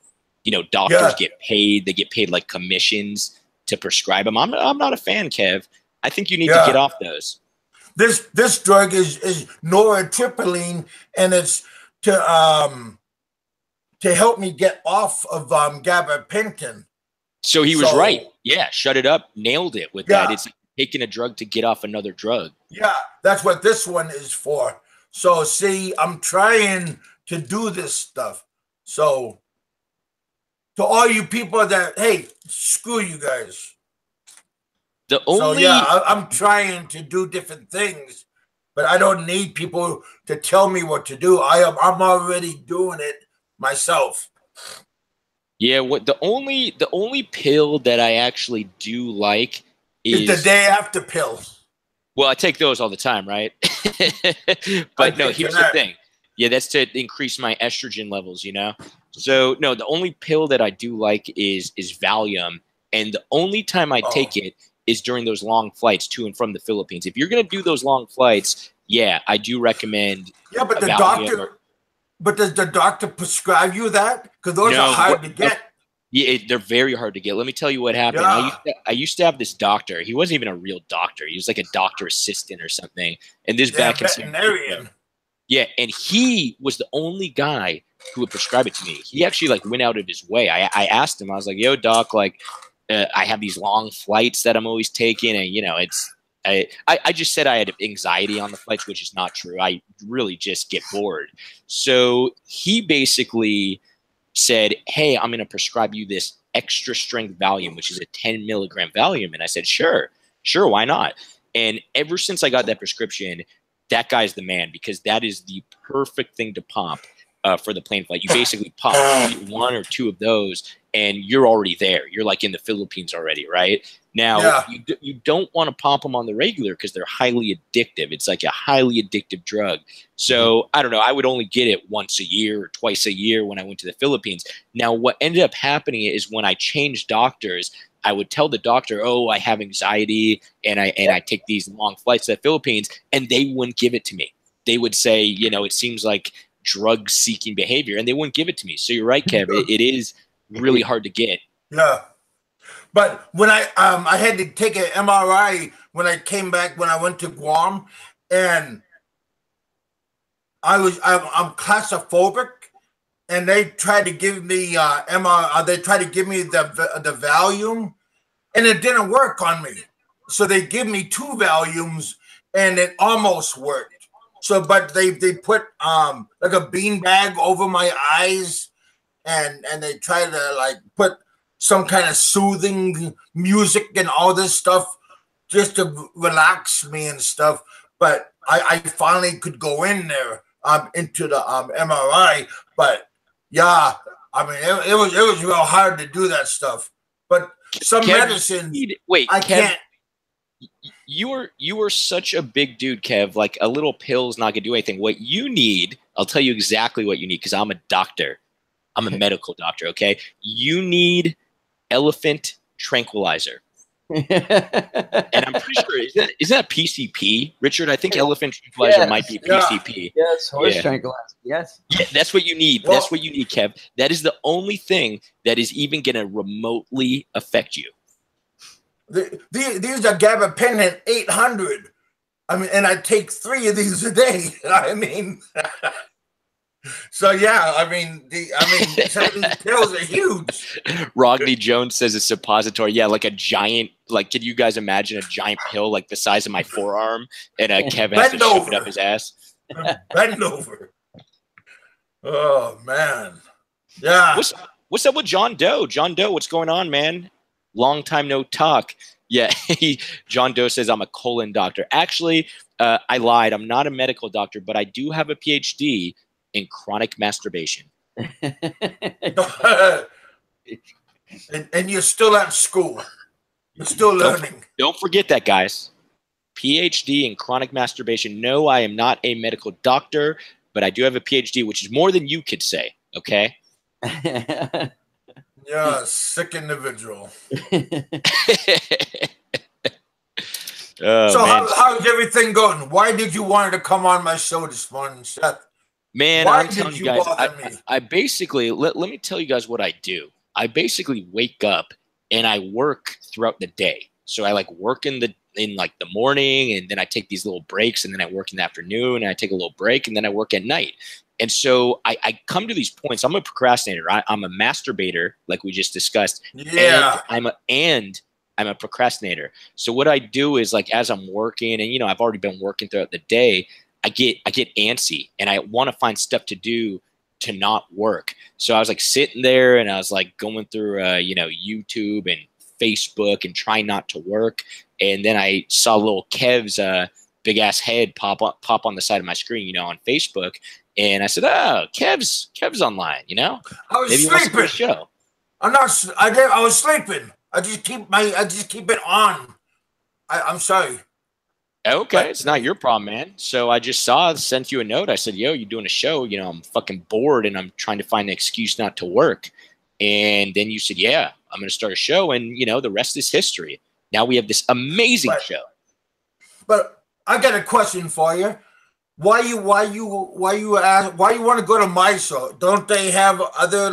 Doctors get paid. They get paid like commissions to prescribe them. I'm not a fan, Kev. I think you need to get off those. This drug is norepinephrine, and it's to help me get off of gabapentin. So he was right. Yeah, Shut It Up nailed it with that. It's taking a drug to get off another drug. Yeah, that's what this one is for. So see, I'm trying to do this stuff. So to all you people that, hey, screw you guys. I'm trying to do different things, but I don't need people to tell me what to do. I'm already doing it myself. Yeah, the only pill that I actually do like is the day after pill. Well, I take those all the time, right? But no, here's the thing. Yeah, that's to increase my estrogen levels, So no, the only pill that I do like is Valium, and the only time I take it is during those long flights to and from the Philippines. If you're going to do those long flights, I do recommend. Yeah, but does the doctor prescribe you that? Because those are hard to get. Yeah, they're very hard to get. Let me tell you what happened. Yeah. I used to have this doctor. He wasn't even a real doctor. He was like a doctor assistant or something. And this back in veterinarian. Yeah, and he was the only guy who would prescribe it to me. He actually went out of his way. I asked him. I was like, "Yo, doc, I have these long flights that I'm always taking, and it's." I just said I had anxiety on the flights, which is not true. I really just get bored. So he basically said, "Hey, I'm going to prescribe you this extra strength Valium, which is a 10 milligram Valium." And I said, sure, why not? And ever since I got that prescription, that guy's the man, because that is the perfect thing to pump for the plane flight. You basically pop 1 or 2 of those and you're already there. You're in the Philippines already, right? Now, you don't want to pop them on the regular because they're highly addictive. It's like a highly addictive drug. So, I don't know. I would only get it once a year or twice a year when I went to the Philippines. Now, what ended up happening is when I changed doctors, I would tell the doctor, "Oh, I have anxiety and I take these long flights to the Philippines," and they wouldn't give it to me. They would say, it seems like drug-seeking behavior, and they wouldn't give it to me. So you're right, Kev. It is really hard to get. Yeah. But when I had to take an MRI when I came back, when I went to Guam, and I'm claustrophobic, and they tried to give me MRI. They tried to give me the Valium, and it didn't work on me. So they give me 2 Valiums, and it almost worked. So, but they put like a bean bag over my eyes, and they try to like put some kind of soothing music and all this stuff just to relax me and stuff. But I finally could go in there into the MRI. But yeah, I mean it was real hard to do that stuff. But some Kev, medicine, wait, I Kev, can't. You are such a big dude, Kev. Like a little pill's not gonna do anything. What you need, I'll tell you exactly what you need because I'm a doctor. I'm a medical doctor. Okay, you need elephant tranquilizer. And I'm pretty sure is that PCP, Richard? I think elephant tranquilizer might be PCP. Yes, horse tranquilizer. Yes. Yeah, that's what you need. That's what you need, Kev. That is the only thing that is even going to remotely affect you. These are gabapentin 800. I mean, and I take 3 of these a day. I mean, so yeah. I mean, some of these pills are huge. Rodney Jones says a suppository. Yeah, like a giant. Like, can you guys imagine a giant pill like the size of my forearm, and Kev has to shove it up his ass? Bend over. Oh man, yeah. What's up with John Doe? John Doe, what's going on, man? Long time no talk. Yeah, John Doe says I'm a colon doctor. Actually, I lied. I'm not a medical doctor, but I do have a PhD in chronic masturbation. and you're still at school. You're still learning. Don't forget that, guys. PhD in chronic masturbation. No, I am not a medical doctor, but I do have a PhD, which is more than you could say. Okay. Yeah, sick individual. So how's everything going? Why did you want to come on my show this morning, Seth? Man, Why I'm telling you guys, I basically let me tell you guys what I do. I basically wake up and I work throughout the day. So I like work in like the morning, and then I take these little breaks, and then I work in the afternoon, and I take a little break, and then I work at night. And so I come to these points. I'm a procrastinator. I'm a masturbator, like we just discussed. Yeah. And I'm a procrastinator. So what I do is, like, as I'm working, and I've already been working throughout the day, I get antsy, and I want to find stuff to do to not work. So I was like sitting there, and I was like going through YouTube and Facebook and trying not to work. And then I saw little Kev's big ass head pop on the side of my screen, on Facebook. And I said, "Oh, Kev's online, I was maybe sleeping. He wants to do a show." I was sleeping. I just keep it on. I'm sorry. Okay, it's not your problem, man. So I just sent you a note. I said, "Yo, you doing a show? I'm fucking bored, and I'm trying to find an excuse not to work." And then you said, "Yeah, I'm going to start a show," and the rest is history. Now we have this amazing show. But I got a question for you. Why you want to go to my show? Don't they have other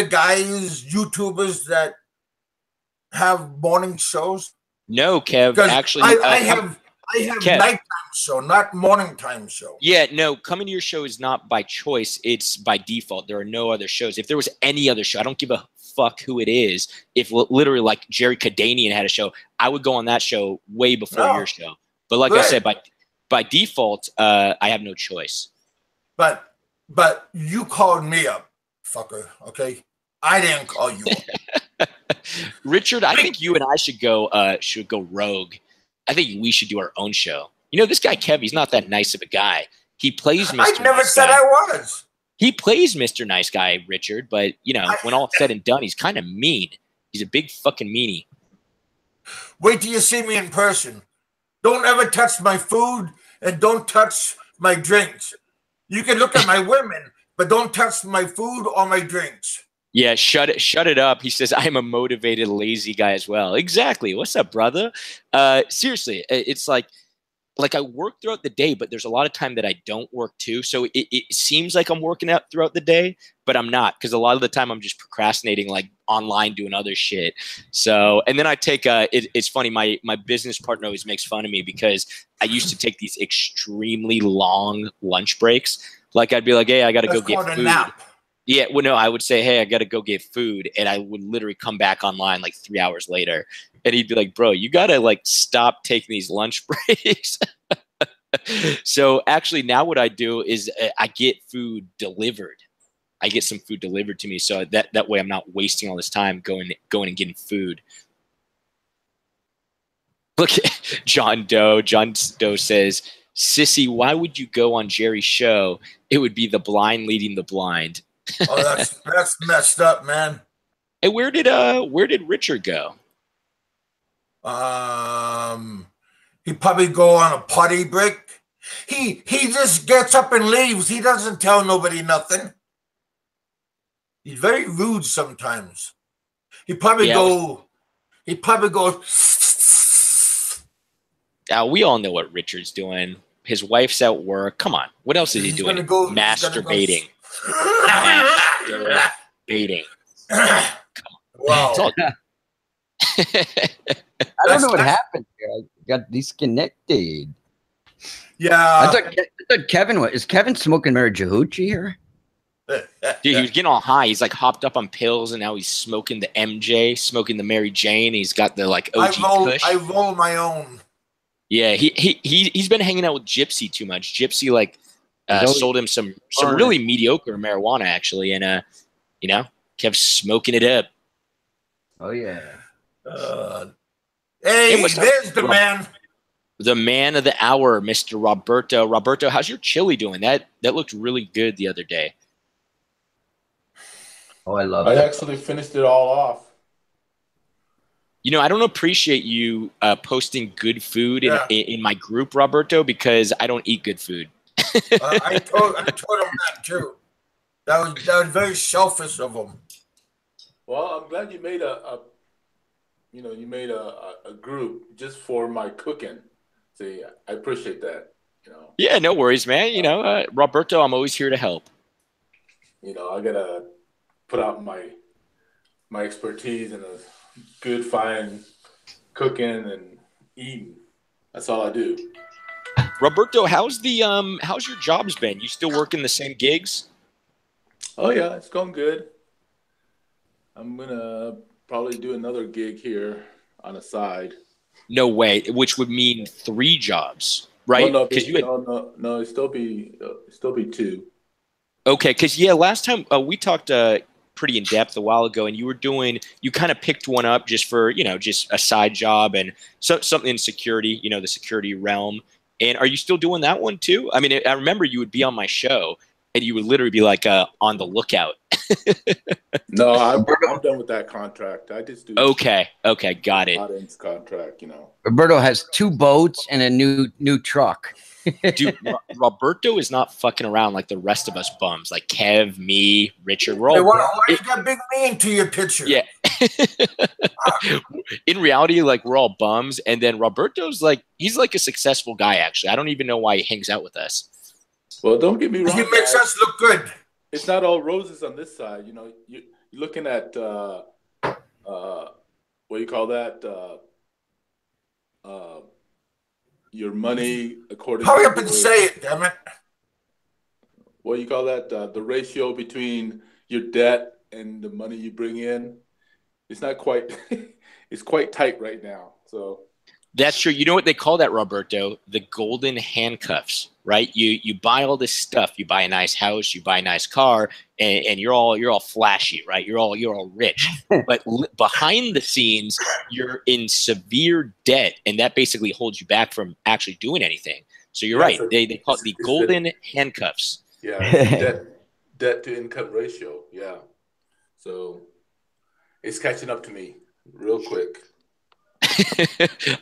guys, YouTubers that have morning shows? No, Kev. Actually, I have Kev, nighttime show, not morning time show. Yeah, no. Coming to your show is not by choice; it's by default. There are no other shows. If there was any other show, I don't give a fuck who it is. If literally like Jerry Kadanian had a show, I would go on that show way before your show. But like I said, by default, I have no choice. But you called me up, fucker. Okay, I didn't call you up. Richard, I think you and I should go rogue. I think we should do our own show. This guy Kev, he's not that nice of a guy. He plays Mr. I never said I was. He plays Mr. Nice Guy, Richard, but when all said and done, he's kind of mean. He's a big fucking meanie. Wait till you see me in person. Don't ever touch my food, and don't touch my drinks. You can look at my women, but don't touch my food or my drinks. Yeah, shut it up. He says, I'm a motivated, lazy guy as well. Exactly. What's up, brother? Seriously, it's like I work throughout the day, but there's a lot of time that I don't work too. So it seems like I'm working out throughout the day, but I'm not, because a lot of the time I'm just procrastinating, like online doing other shit. So, and then I take it's funny. My business partner always makes fun of me because I used to take these extremely long lunch breaks. Like I'd be like, hey, I got to go get food. Yeah, well, no, I would say, hey, I got to go get food. And I would literally come back online like 3 hours later. And he'd be like, bro, you got to like stop taking these lunch breaks. So actually, now what I do is I get food delivered. I get some food delivered to me, so that way I'm not wasting all this time going and getting food. Look at John Doe. John Doe says, "Sissy, why would you go on Jerry's show? It would be the blind leading the blind." Oh, that's messed up, man. Hey, where did Richard go? He probably go on a potty break. He just gets up and leaves. He doesn't tell nobody nothing. He's very rude sometimes. He probably go. We all know what Richard's doing. His wife's at work. Come on, what else is he doing? Masturbating. Masturbating. Wow. I don't know what happened here. I got disconnected. Yeah. I thought Kevin was. Is Kevin smoking Marijuana here? Dude, he was getting all high. He's like hopped up on pills, and now he's smoking the MJ, smoking the Mary Jane. He's got the like OG Kush. I roll my own. Yeah, he's been hanging out with Gypsy too much. Gypsy like sold him some really mediocre marijuana actually, and kept smoking it up. Oh yeah. Hey, there's the man. The man of the hour, Mr. Roberto. Roberto, how's your chili doing? That looked really good the other day. Oh, I love it. it. I actually finished it all off. I don't appreciate you posting good food in my group, Roberto, because I don't eat good food. I told him that too. That was very selfish of him. Well, I'm glad you made a group just for my cooking. See, I appreciate that. Yeah, no worries, man. Roberto, I'm always here to help. I gotta put out my expertise in a good, fine cooking and eating. That's all I do. Roberto, how's your jobs been? You still working the same gigs? Oh yeah, it's going good. I'm gonna probably do another gig here on the side. No way, which would mean 3 jobs, right? No, it'd still be 2. Okay, because last time we talked pretty in depth a while ago, and you kind of picked one up just for just a side job and something in security, the security realm. And are you still doing that one too? I mean, I remember you would be on my show, and you would literally be like on the lookout. No, I'm done with that contract. I just do. Okay, got it. Contract, Roberto has 2 boats and a new truck. Dude, Roberto is not fucking around like the rest of us bums, like Kev, me, Richard. We're all. Why you got big me into your picture? Yeah. In reality, like we're all bums, and then Roberto's like he's like a successful guy. Actually, I don't even know why he hangs out with us. Well, don't get me wrong. He makes us look good. It's not all roses on this side. You're looking at what do you call that? Your money according. Hurry up and say it, damn it! What do you call that? The ratio between your debt and the money you bring in. It's not quite. It's quite tight right now. So. That's true. You know what they call that, Roberto? The golden handcuffs, right? You buy all this stuff. You buy a nice house. You buy a nice car, and you're all flashy, right? You're all rich. But behind the scenes, you're in severe debt, and that basically holds you back from actually doing anything. So you're right. They call it the golden handcuffs. Yeah, debt to income ratio. Yeah. So it's catching up to me real quick.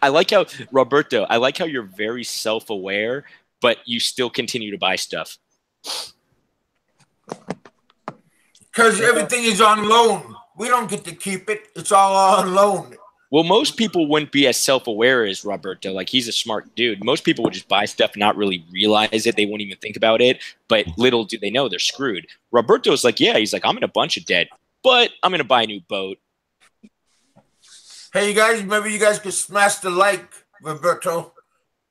I like how Roberto. I like how you're very self-aware, but you still continue to buy stuff. Because everything is on loan. We don't get to keep it. It's all on loan. Well, most people wouldn't be as self-aware as Roberto. Like, he's a smart dude. Most people would just buy stuff and not really realize it. They won't even think about it. But little do they know they're screwed. Roberto's like, yeah, he's like, I'm in a bunch of debt, but I'm going to buy a new boat. Hey, you guys, remember you guys could smash the like, Roberto.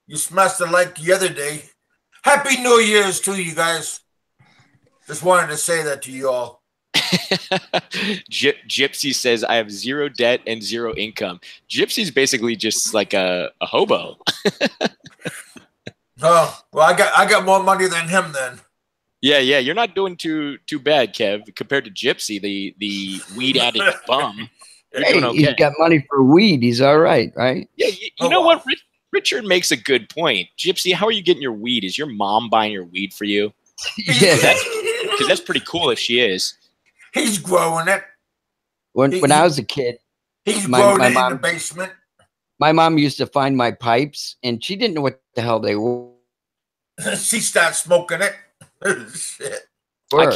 You smashed the like the other day. Happy New Year's to you guys. Just wanted to say that to you all. Gypsy says, I have 0 debt and 0 income. Gypsy's basically just like a hobo. Oh, Well, I got more money than him then. Yeah, you're not doing too bad, Kev, compared to Gypsy, the weed addict bum. You're doing okay. He's got money for weed. He's all right, right? Yeah, you know what? Richard makes a good point. Gypsy, how are you getting your weed? Is your mom buying your weed for you? Yeah, because that's pretty cool if she is. He's growing it. When I was a kid, he's growing it in the basement. My mom used to find my pipes, and she didn't know what the hell they were. She started smoking it. Shit. I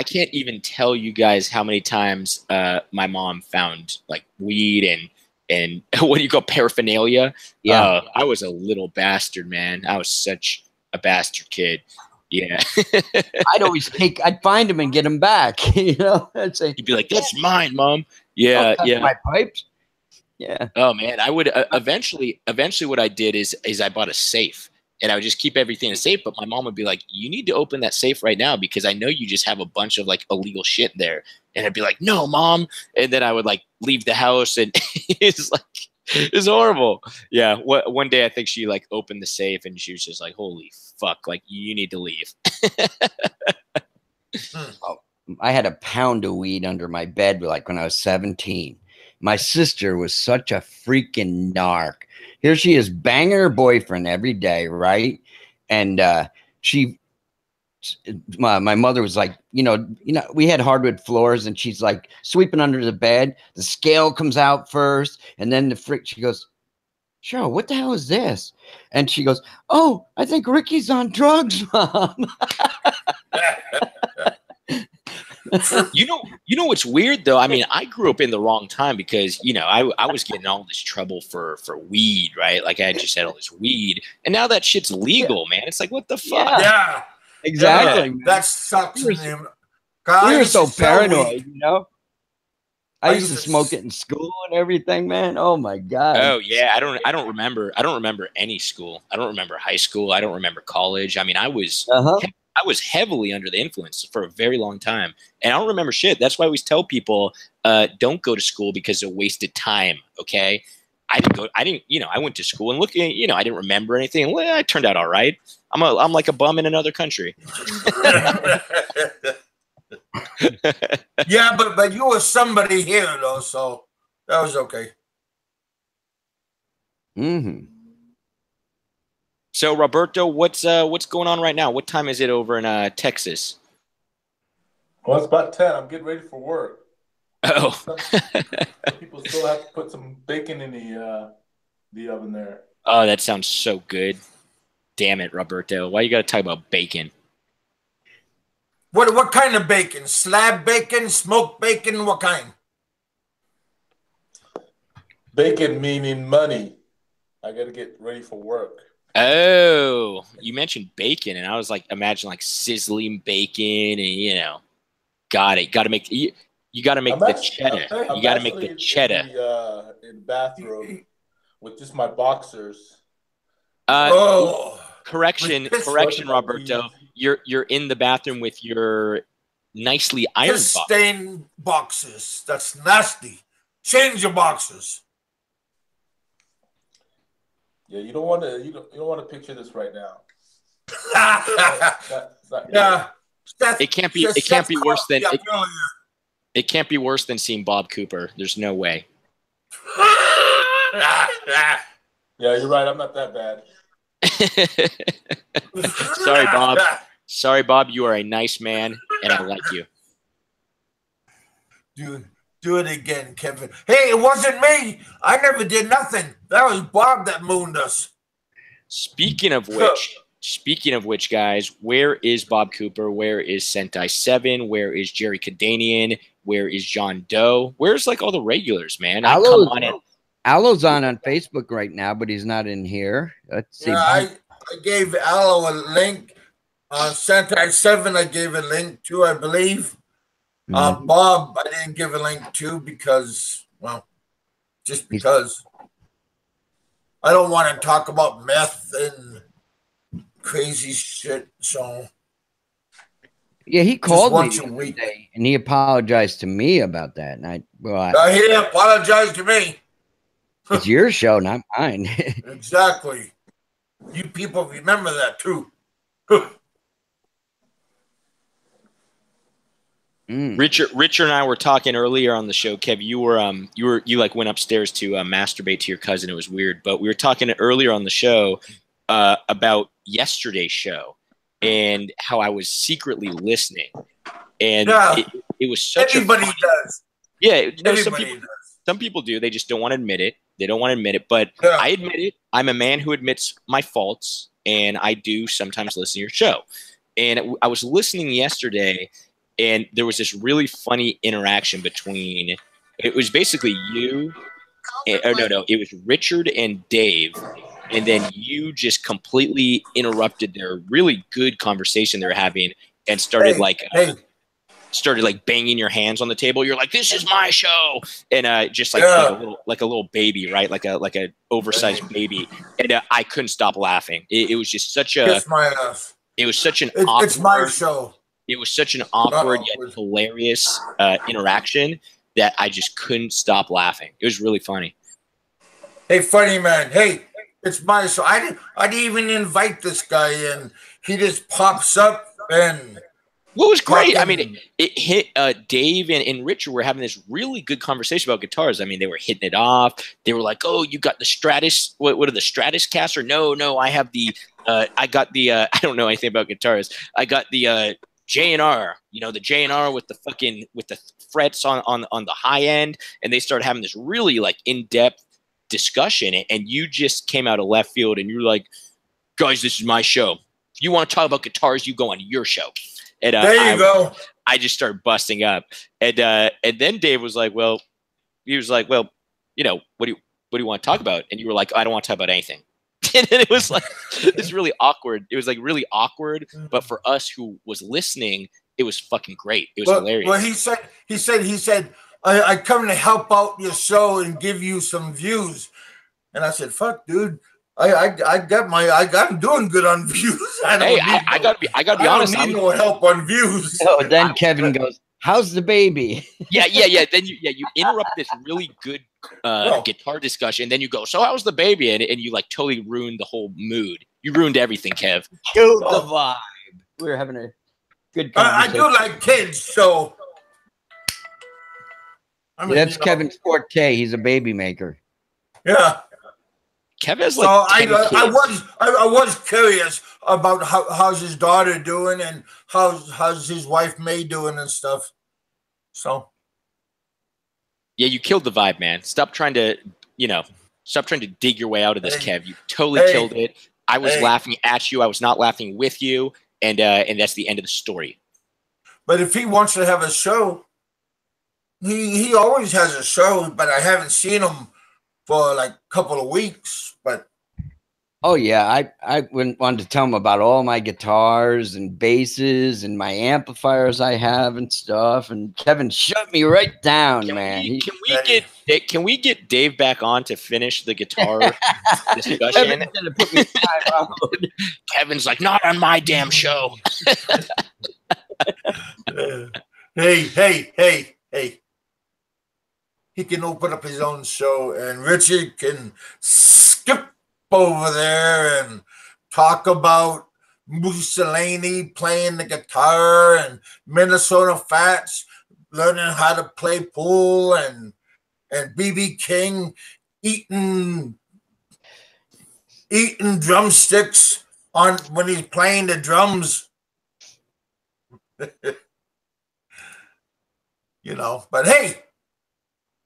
can't even tell you guys how many times my mom found like weed and what do you call paraphernalia? Yeah, I was a little bastard, man. I was such a bastard kid. Yeah. I'd find him and get him back. You know, I'd say, you'd be like, "That's mine, Mom." Yeah, yeah. My pipes. Yeah. Oh man, I would eventually. What I did is I bought a safe, and I would just keep everything in a safe. But my mom would be like, "You need to open that safe right now because I know you just have a bunch of like illegal shit there." And I'd be like, "No, Mom," and then I would like leave the house, and it's like it's horrible. Yeah. One day I think she like opened the safe, and she was just like, "Holy fuck! Like you need to leave." I had a pound of weed under my bed like when I was 17. My sister was such a freaking narc. Here she is banging her boyfriend every day, right? And my mother was like, you know, we had hardwood floors, and she's like sweeping under the bed. The scale comes out first, and then she goes, "Cheryl, what the hell is this?" And she goes, "Oh, I think Ricky's on drugs, Mom." You know what's weird though? I mean, I grew up in the wrong time because, you know, I was getting all this trouble for weed, right? Like I just had all this weed, and now that shit's legal, man. It's like, what the fuck? Yeah, exactly. Yeah, that sucks. We were so paranoid, you know. I used to smoke it in school and everything, man. Oh my god. Oh yeah, I don't remember any school. I don't remember high school. I don't remember college. I mean, I was heavily under the influence for a very long time, and I don't remember shit. That's why I always tell people, don't go to school because it's a wasted time. Okay, I went to school and look, you know, I didn't remember anything. Well, I turned out all right. I'm like a bum in another country. Yeah, but you were somebody here though, so that was okay. Mm-hmm. So Roberto, what's going on right now? What time is it over in Texas? Well, it's about 10. I'm getting ready for work. Oh. Some people still have to put some bacon in the oven there. Oh, that sounds so good. Damn it, Roberto. Why you got to talk about bacon? What kind of bacon? Slab bacon, smoked bacon, what kind? Bacon meaning money. I got to get ready for work. Oh, you mentioned bacon, and I was like, imagine like sizzling bacon, and you know, got to make you got to make the cheddar. You got to make the cheddar. In the bathroom with just my boxers. Correction, Roberto. You're in the bathroom with your nicely ironed stained boxers. That's nasty. Change your boxers. Yeah, you don't want to picture this right now. Yeah, it can't be worse than it can't be worse than seeing Bob Cooper. There's no way. Yeah, you're right. I'm not that bad. Sorry, Bob. Sorry, Bob. You are a nice man, and I like you. Dude, do it again, Kevin. Hey, it wasn't me. I never did nothing. That was Bob that mooned us. Speaking of which, guys, where is Bob Cooper? Where is Sentai 7? Where is Jerry Kadanian? Where is John Doe? Where's like all the regulars, man? Alo's on Facebook right now, but he's not in here. Let's see. Yeah, I gave Alo a link. Sentai 7, I gave a link to, I believe. Bob, I didn't give a link to because, well, just because. I don't want to talk about meth and crazy shit, so. Yeah, he called me the other day, and he apologized to me about that. And he didn't apologize to me. It's your show, not mine. Exactly. You people remember that too. Richard and I were talking earlier on the show. Kev, you like went upstairs to masturbate to your cousin. It was weird, but we were talking earlier on the show about yesterday's show and how I was secretly listening, and it was such everybody does. Yeah, no, everybody does. Some people do. They just don't want to admit it. They don't want to admit it, but I admit it. I'm a man who admits my faults, and I do sometimes listen to your show. And I was listening yesterday, and there was this really funny interaction between. It was basically you. It was Richard and Dave, and then you just completely interrupted their really good conversation they were having and started banging your hands on the table. You're like, "This is my show," and just like a little baby, right? Like a oversized baby. And I couldn't stop laughing. It was just such a. Kiss my ass. It was such an. Awkward, it's my show. It was such an awkward yet hilarious interaction that I just couldn't stop laughing. It was really funny. Hey, funny man. Hey, it's my show. I didn't even invite this guy in. He just pops up and. Well, it was great. I mean, it hit Dave and Richard were having this really good conversation about guitars. I mean, they were hitting it off. They were like, "Oh, you got the Stratus? What are the Stratocaster? No, I have the. I got the. I don't know anything about guitars. I got the J&R. You know, the J&R with the frets on the high end." And they started having this really like in-depth discussion. And you just came out of left field, and you're like, "Guys, this is my show. If you want to talk about guitars, you go on your show." And, there you go. I just started busting up, and then Dave was like, "Well, you know, what do you want to talk about?" And you were like, "I don't want to talk about anything." And then it was like, it's really awkward. It was like really awkward, but for us who was listening, it was fucking great. It was hilarious. Well, he said, I come to help out your show and give you some views, and I said, "Fuck, dude." I'm doing good on views. I gotta be honest. I don't need no help on views. Oh, then Kevin goes, "How's the baby?" Yeah. Then you interrupt this really good guitar discussion. Then you go, "So how's the baby?" And you like totally ruined the whole mood. You ruined everything, Kev. Killed the vibe. We were having a good conversation. I do like kids, so that's Kevin's forte. He's a baby maker. Yeah. Kevin has like I was curious about how's his daughter doing and how's his wife May doing and stuff. So yeah, you killed the vibe, man. Stop trying to dig your way out of this, Kev. You totally killed it. I was laughing at you. I was not laughing with you, and that's the end of the story. But if he wants to have a show, he always has a show, but I haven't seen him for like a couple of weeks, but oh yeah, I wanted to tell him about all my guitars and basses and my amplifiers I have and stuff. And Kevin shut me right down, man. Can we get Dave back on to finish the guitar discussion? Kevin's like, "Not on my damn show." Hey. He can open up his own show, and Richard can skip over there and talk about Mussolini playing the guitar and Minnesota Fats learning how to play pool and BB King eating drumsticks when he's playing the drums. But hey.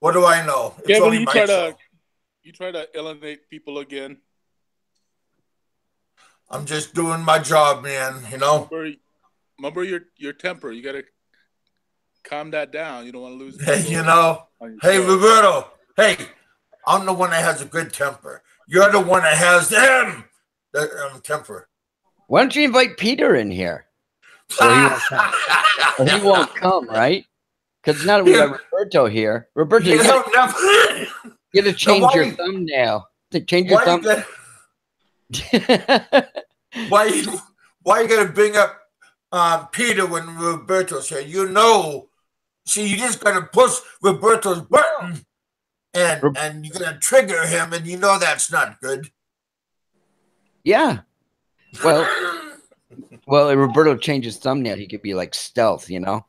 What do I know? Kevin, you try to alienate people again. I'm just doing my job, man. Remember your temper. You gotta calm that down. You don't want to lose. Hey, Roberto. Hey, I'm the one that has a good temper. You're the one that has the temper. Why don't you invite Peter in here? He won't come, right? Because now that we got Roberto here, Roberto, you gotta change your thumbnail. Change your thumbnail. Why you gotta bring up Peter when Roberto's here? You just gotta push Roberto's button, and you're gonna trigger him, and that's not good. Yeah. Well, if Roberto changes thumbnail, he could be like stealth, you know?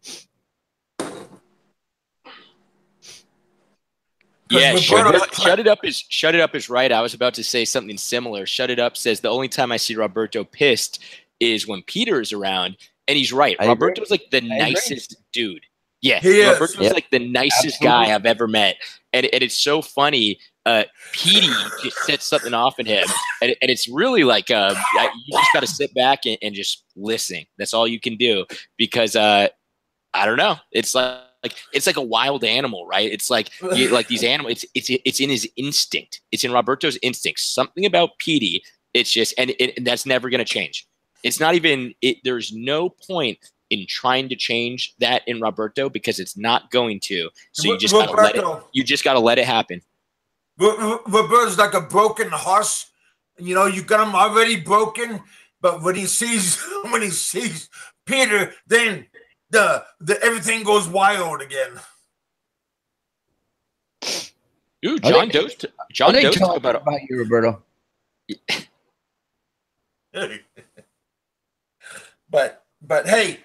Yeah, Roberto's shut it up is right. I was about to say something similar. Shut it up says the only time I see Roberto pissed is when Peter is around, and he's right. I agree. Roberto's like the agree. nicest dude. Yeah, He is. Roberto's Yep. like the nicest Absolutely. guy I've ever met, and it's so funny. Petey just sets something off in him, and it's really like you just got to sit back and just listen. That's all you can do because I don't know. It's like a wild animal, right? It's like these animals. It's in his instinct. It's in Roberto's instinct. Something about Petey. It's just and that's never going to change. It's not even. There's no point in trying to change that in Roberto because it's not going to. So you just gotta let it. You just gotta let it happen. Roberto's like a broken horse. You know, you got him already broken, but when he sees Peter, then the everything goes wild again. Ooh, John Doe's talk about you, Roberto. But hey,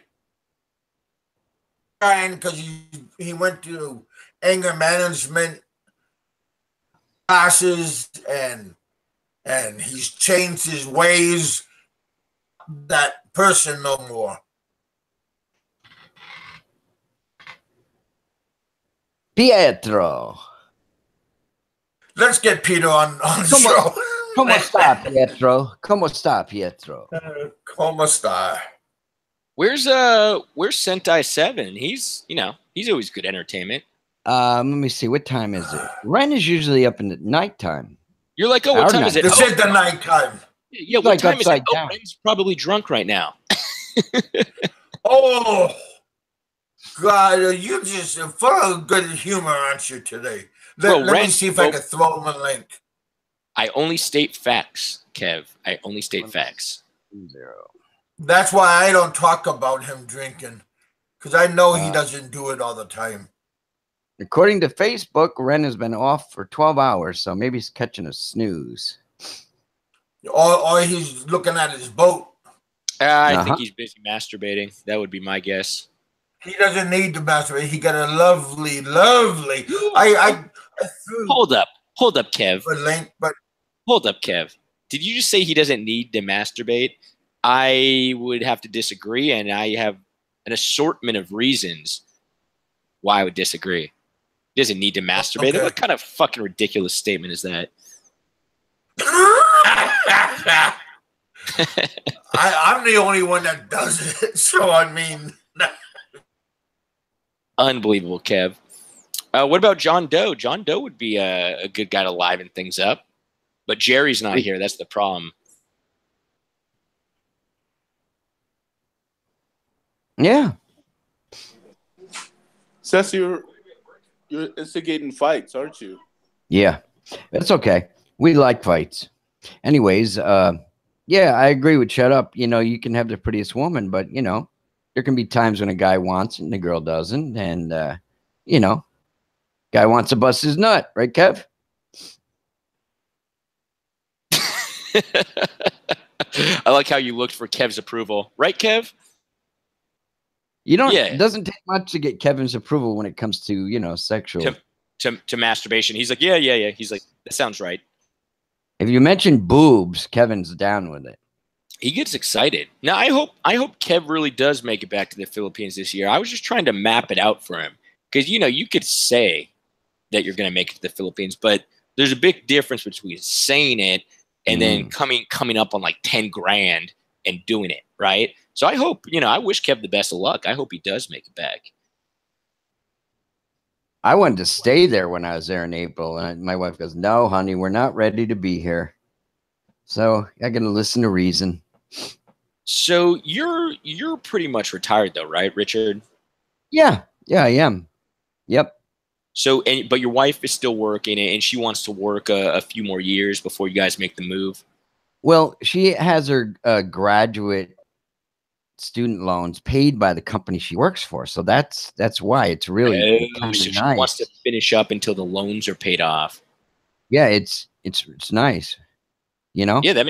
because he went to anger management classes and he's changed his ways. That person no more. Pietro. Let's get Peter on the show. Come sta, Pietro? Come sta, Pietro? Come sta. Where's Sentai 7? He's always good entertainment. Let me see. What time is it? Ren is usually up in the nighttime. You're like, oh, what time is it? This is the nighttime. Yeah, what time is it? Oh, Ren's probably drunk right now. Oh, God, you just full of good humor, aren't you, today? Let me see if I can throw him a link. I only state facts, Kev. I only state facts. 0. That's why I don't talk about him drinking, because I know he doesn't do it all the time. According to Facebook, Ren has been off for 12 hours, so maybe he's catching a snooze. Or he's looking at his boat. I think he's busy masturbating. That would be my guess. He doesn't need to masturbate. He got a lovely. Hold up, Kev. Hold up, Kev. Did you just say he doesn't need to masturbate? I would have to disagree, and I have an assortment of reasons why I would disagree. He doesn't need to masturbate. Okay. What kind of fucking ridiculous statement is that? I'm the only one that does it, so I mean... Unbelievable, Kev. What about John Doe? John Doe would be a good guy to liven things up. But Jerry's not here. That's the problem. Yeah. Seth, you're instigating fights, aren't you? Yeah. That's okay. We like fights. Anyways, yeah, I agree with shut up. You know, you can have the prettiest woman, but, you know, there can be times when a guy wants it and the girl doesn't. And, you know, guy wants to bust his nut. Right, Kev? I like how you looked for Kev's approval. Right, Kev? You don't. Yeah. It doesn't take much to get Kevin's approval when it comes to, you know, sexual. To masturbation. He's like, yeah. He's like, that sounds right. If you mention boobs, Kevin's down with it. He gets excited. Now, I hope Kev really does make it back to the Philippines this year. I was just trying to map it out for him. Because, you know, you could say that you're going to make it to the Philippines, but there's a big difference between saying it and then coming up on like 10 grand and doing it, right? So I hope, you know, I wish Kev the best of luck. I hope he does make it back. I wanted to stay there when I was there in April, and my wife goes, "No, honey, we're not ready to be here." So I got to listen to reason. So you're pretty much retired though, right, Richard? Yeah, I am. Yep. So, but your wife is still working, and she wants to work a few more years before you guys make the move. Well, she has her graduate student loans paid by the company she works for, so that's why it's really so she wants to finish up until the loans are paid off. Yeah, it's nice. You know? Yeah, that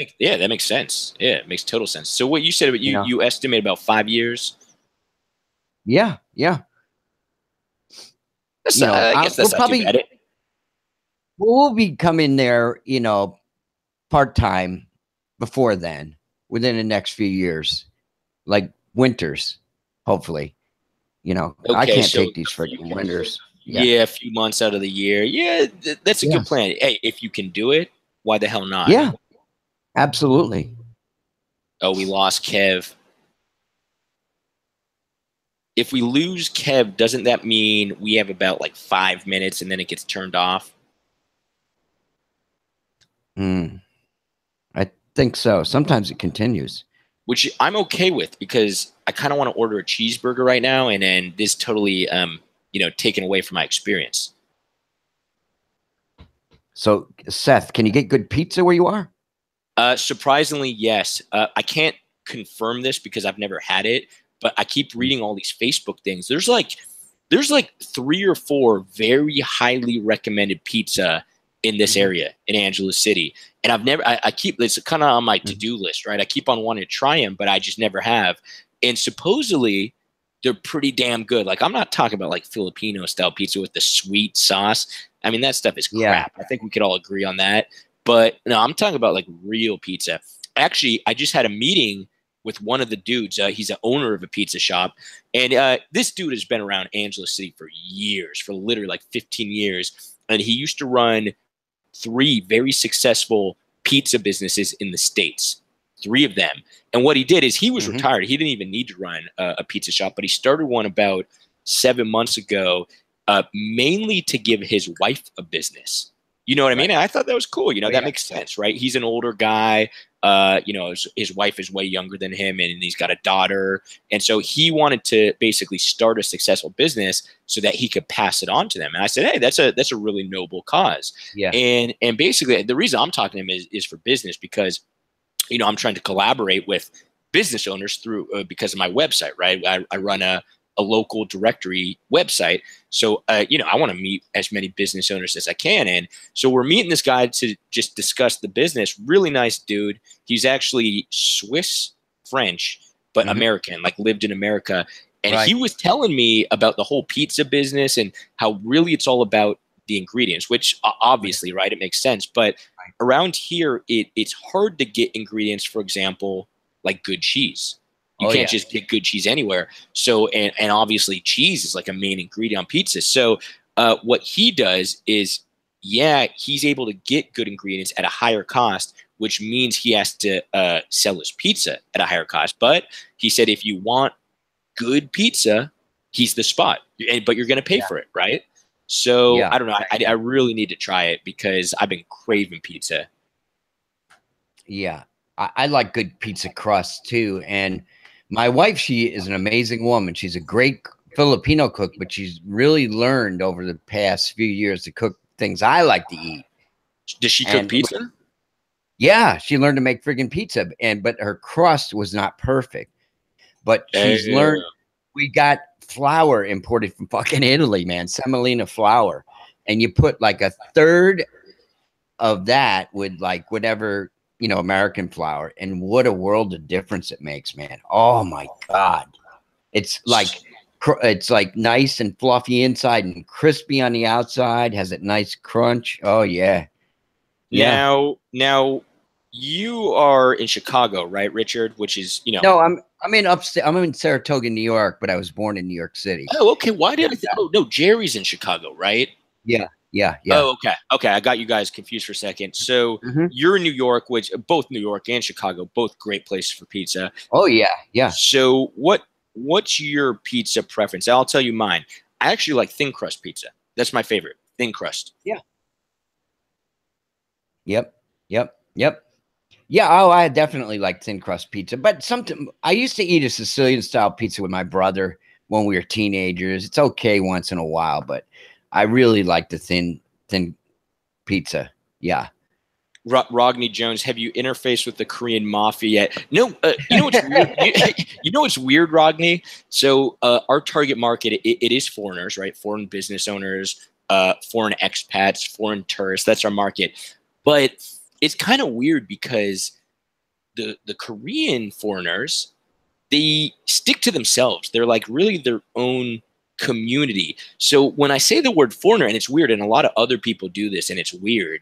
makes sense. Yeah, it makes total sense. So what you said about you estimate about 5 years. Yeah, yeah. That's I guess we'll that's not too probably bad. we'll be coming there, part time before then, within the next few years, like winters, hopefully. I Okay, can't so take these freaking winters. yeah, a few months out of the year. Yeah, that's a Yeah. good plan. Hey, if you can do it, why the hell not? Yeah, absolutely. Oh, we lost Kev. If we lose Kev, doesn't that mean we have about like 5 minutes and then it gets turned off? I think so. Sometimes it continues. Which I'm okay with because I kind of want to order a cheeseburger right now, and then this totally, taken away from my experience. So, Seth, can you get good pizza where you are? Surprisingly, yes. I can't confirm this because I've never had it, but I keep reading all these Facebook things. There's like 3 or 4 very highly recommended pizza in this area in Angeles City. And I keep, it's kind of on my to-do list, right? I keep on wanting to try them, but I just never have. And supposedly they're pretty damn good. Like, I'm not talking about like Filipino style pizza with the sweet sauce. I mean, that stuff is crap. I think we could all agree on that. But no, I'm talking about like real pizza. Actually, I just had a meeting with one of the dudes. He's the owner of a pizza shop. And this dude has been around Angeles City for years, for literally like 15 years. And he used to run 3 very successful pizza businesses in the States, 3 of them. And what he did is he was retired. He didn't even need to run a pizza shop, but he started one about 7 months ago, mainly to give his wife a business. You know what I mean? And I thought that was cool. That makes sense, right? He's an older guy. His wife is way younger than him, and he's got a daughter. And so he wanted to basically start a successful business so that he could pass it on to them. And I said, hey, that's a really noble cause. Yeah. And basically the reason I'm talking to him is for business because, I'm trying to collaborate with business owners through because of my website, right? I run a local directory website. So, I want to meet as many business owners as I can. And so we're meeting this guy to just discuss the business. Really nice dude. He's actually Swiss French, but American, like lived in America. And he was telling me about the whole pizza business and how really it's all about the ingredients, which obviously, right, it makes sense. But around here, it's hard to get ingredients, for example, like good cheese. You can't just get good cheese anywhere. So, and obviously cheese is like a main ingredient on pizza. So what he does is, he's able to get good ingredients at a higher cost, which means he has to sell his pizza at a higher cost. But he said, if you want good pizza, he's the spot, but you're going to pay for it, right? So I don't know. I really need to try it because I've been craving pizza. Yeah. I like good pizza crust too. And my wife, she is an amazing woman. She's a great Filipino cook, but she's really learned over the past few years to cook things I like to eat. Does she cook pizza? Yeah, she learned to make friggin' pizza, but her crust was not perfect. But she's learned. We got flour imported from fucking Italy, man, semolina flour, and you put like a third of that with like whatever, American flour, and what a world of difference it makes, man. Oh my God. It's like nice and fluffy inside and crispy on the outside, has a nice crunch. Oh yeah. Now you are in Chicago, right, Richard? Which is, No, I'm in upstate. I'm in Saratoga, New York, but I was born in New York City. Oh, okay. Why did I think? Oh no, Jerry's in Chicago, right? Yeah. Oh, okay. I got you guys confused for a second. So you're in New York, which both New York and Chicago, both great places for pizza. Oh yeah. So what's your pizza preference? I'll tell you mine. I actually like thin crust pizza. That's my favorite, thin crust. Yeah. Yep. Yeah. Oh, I definitely like thin crust pizza, but I used to eat a Sicilian style pizza with my brother when we were teenagers. It's okay once in a while, but I really like the thin pizza. Yeah. Rodney Jones, have you interfaced with the Korean mafia yet? No. You know what's weird? You know what's weird, Rodney? So our target market, it is foreigners, right? Foreign business owners, foreign expats, foreign tourists. That's our market. But it's kind of weird because the Korean foreigners, they stick to themselves. They're like really their own community. So when I say the word foreigner, and it's weird, and a lot of other people do this, and it's weird,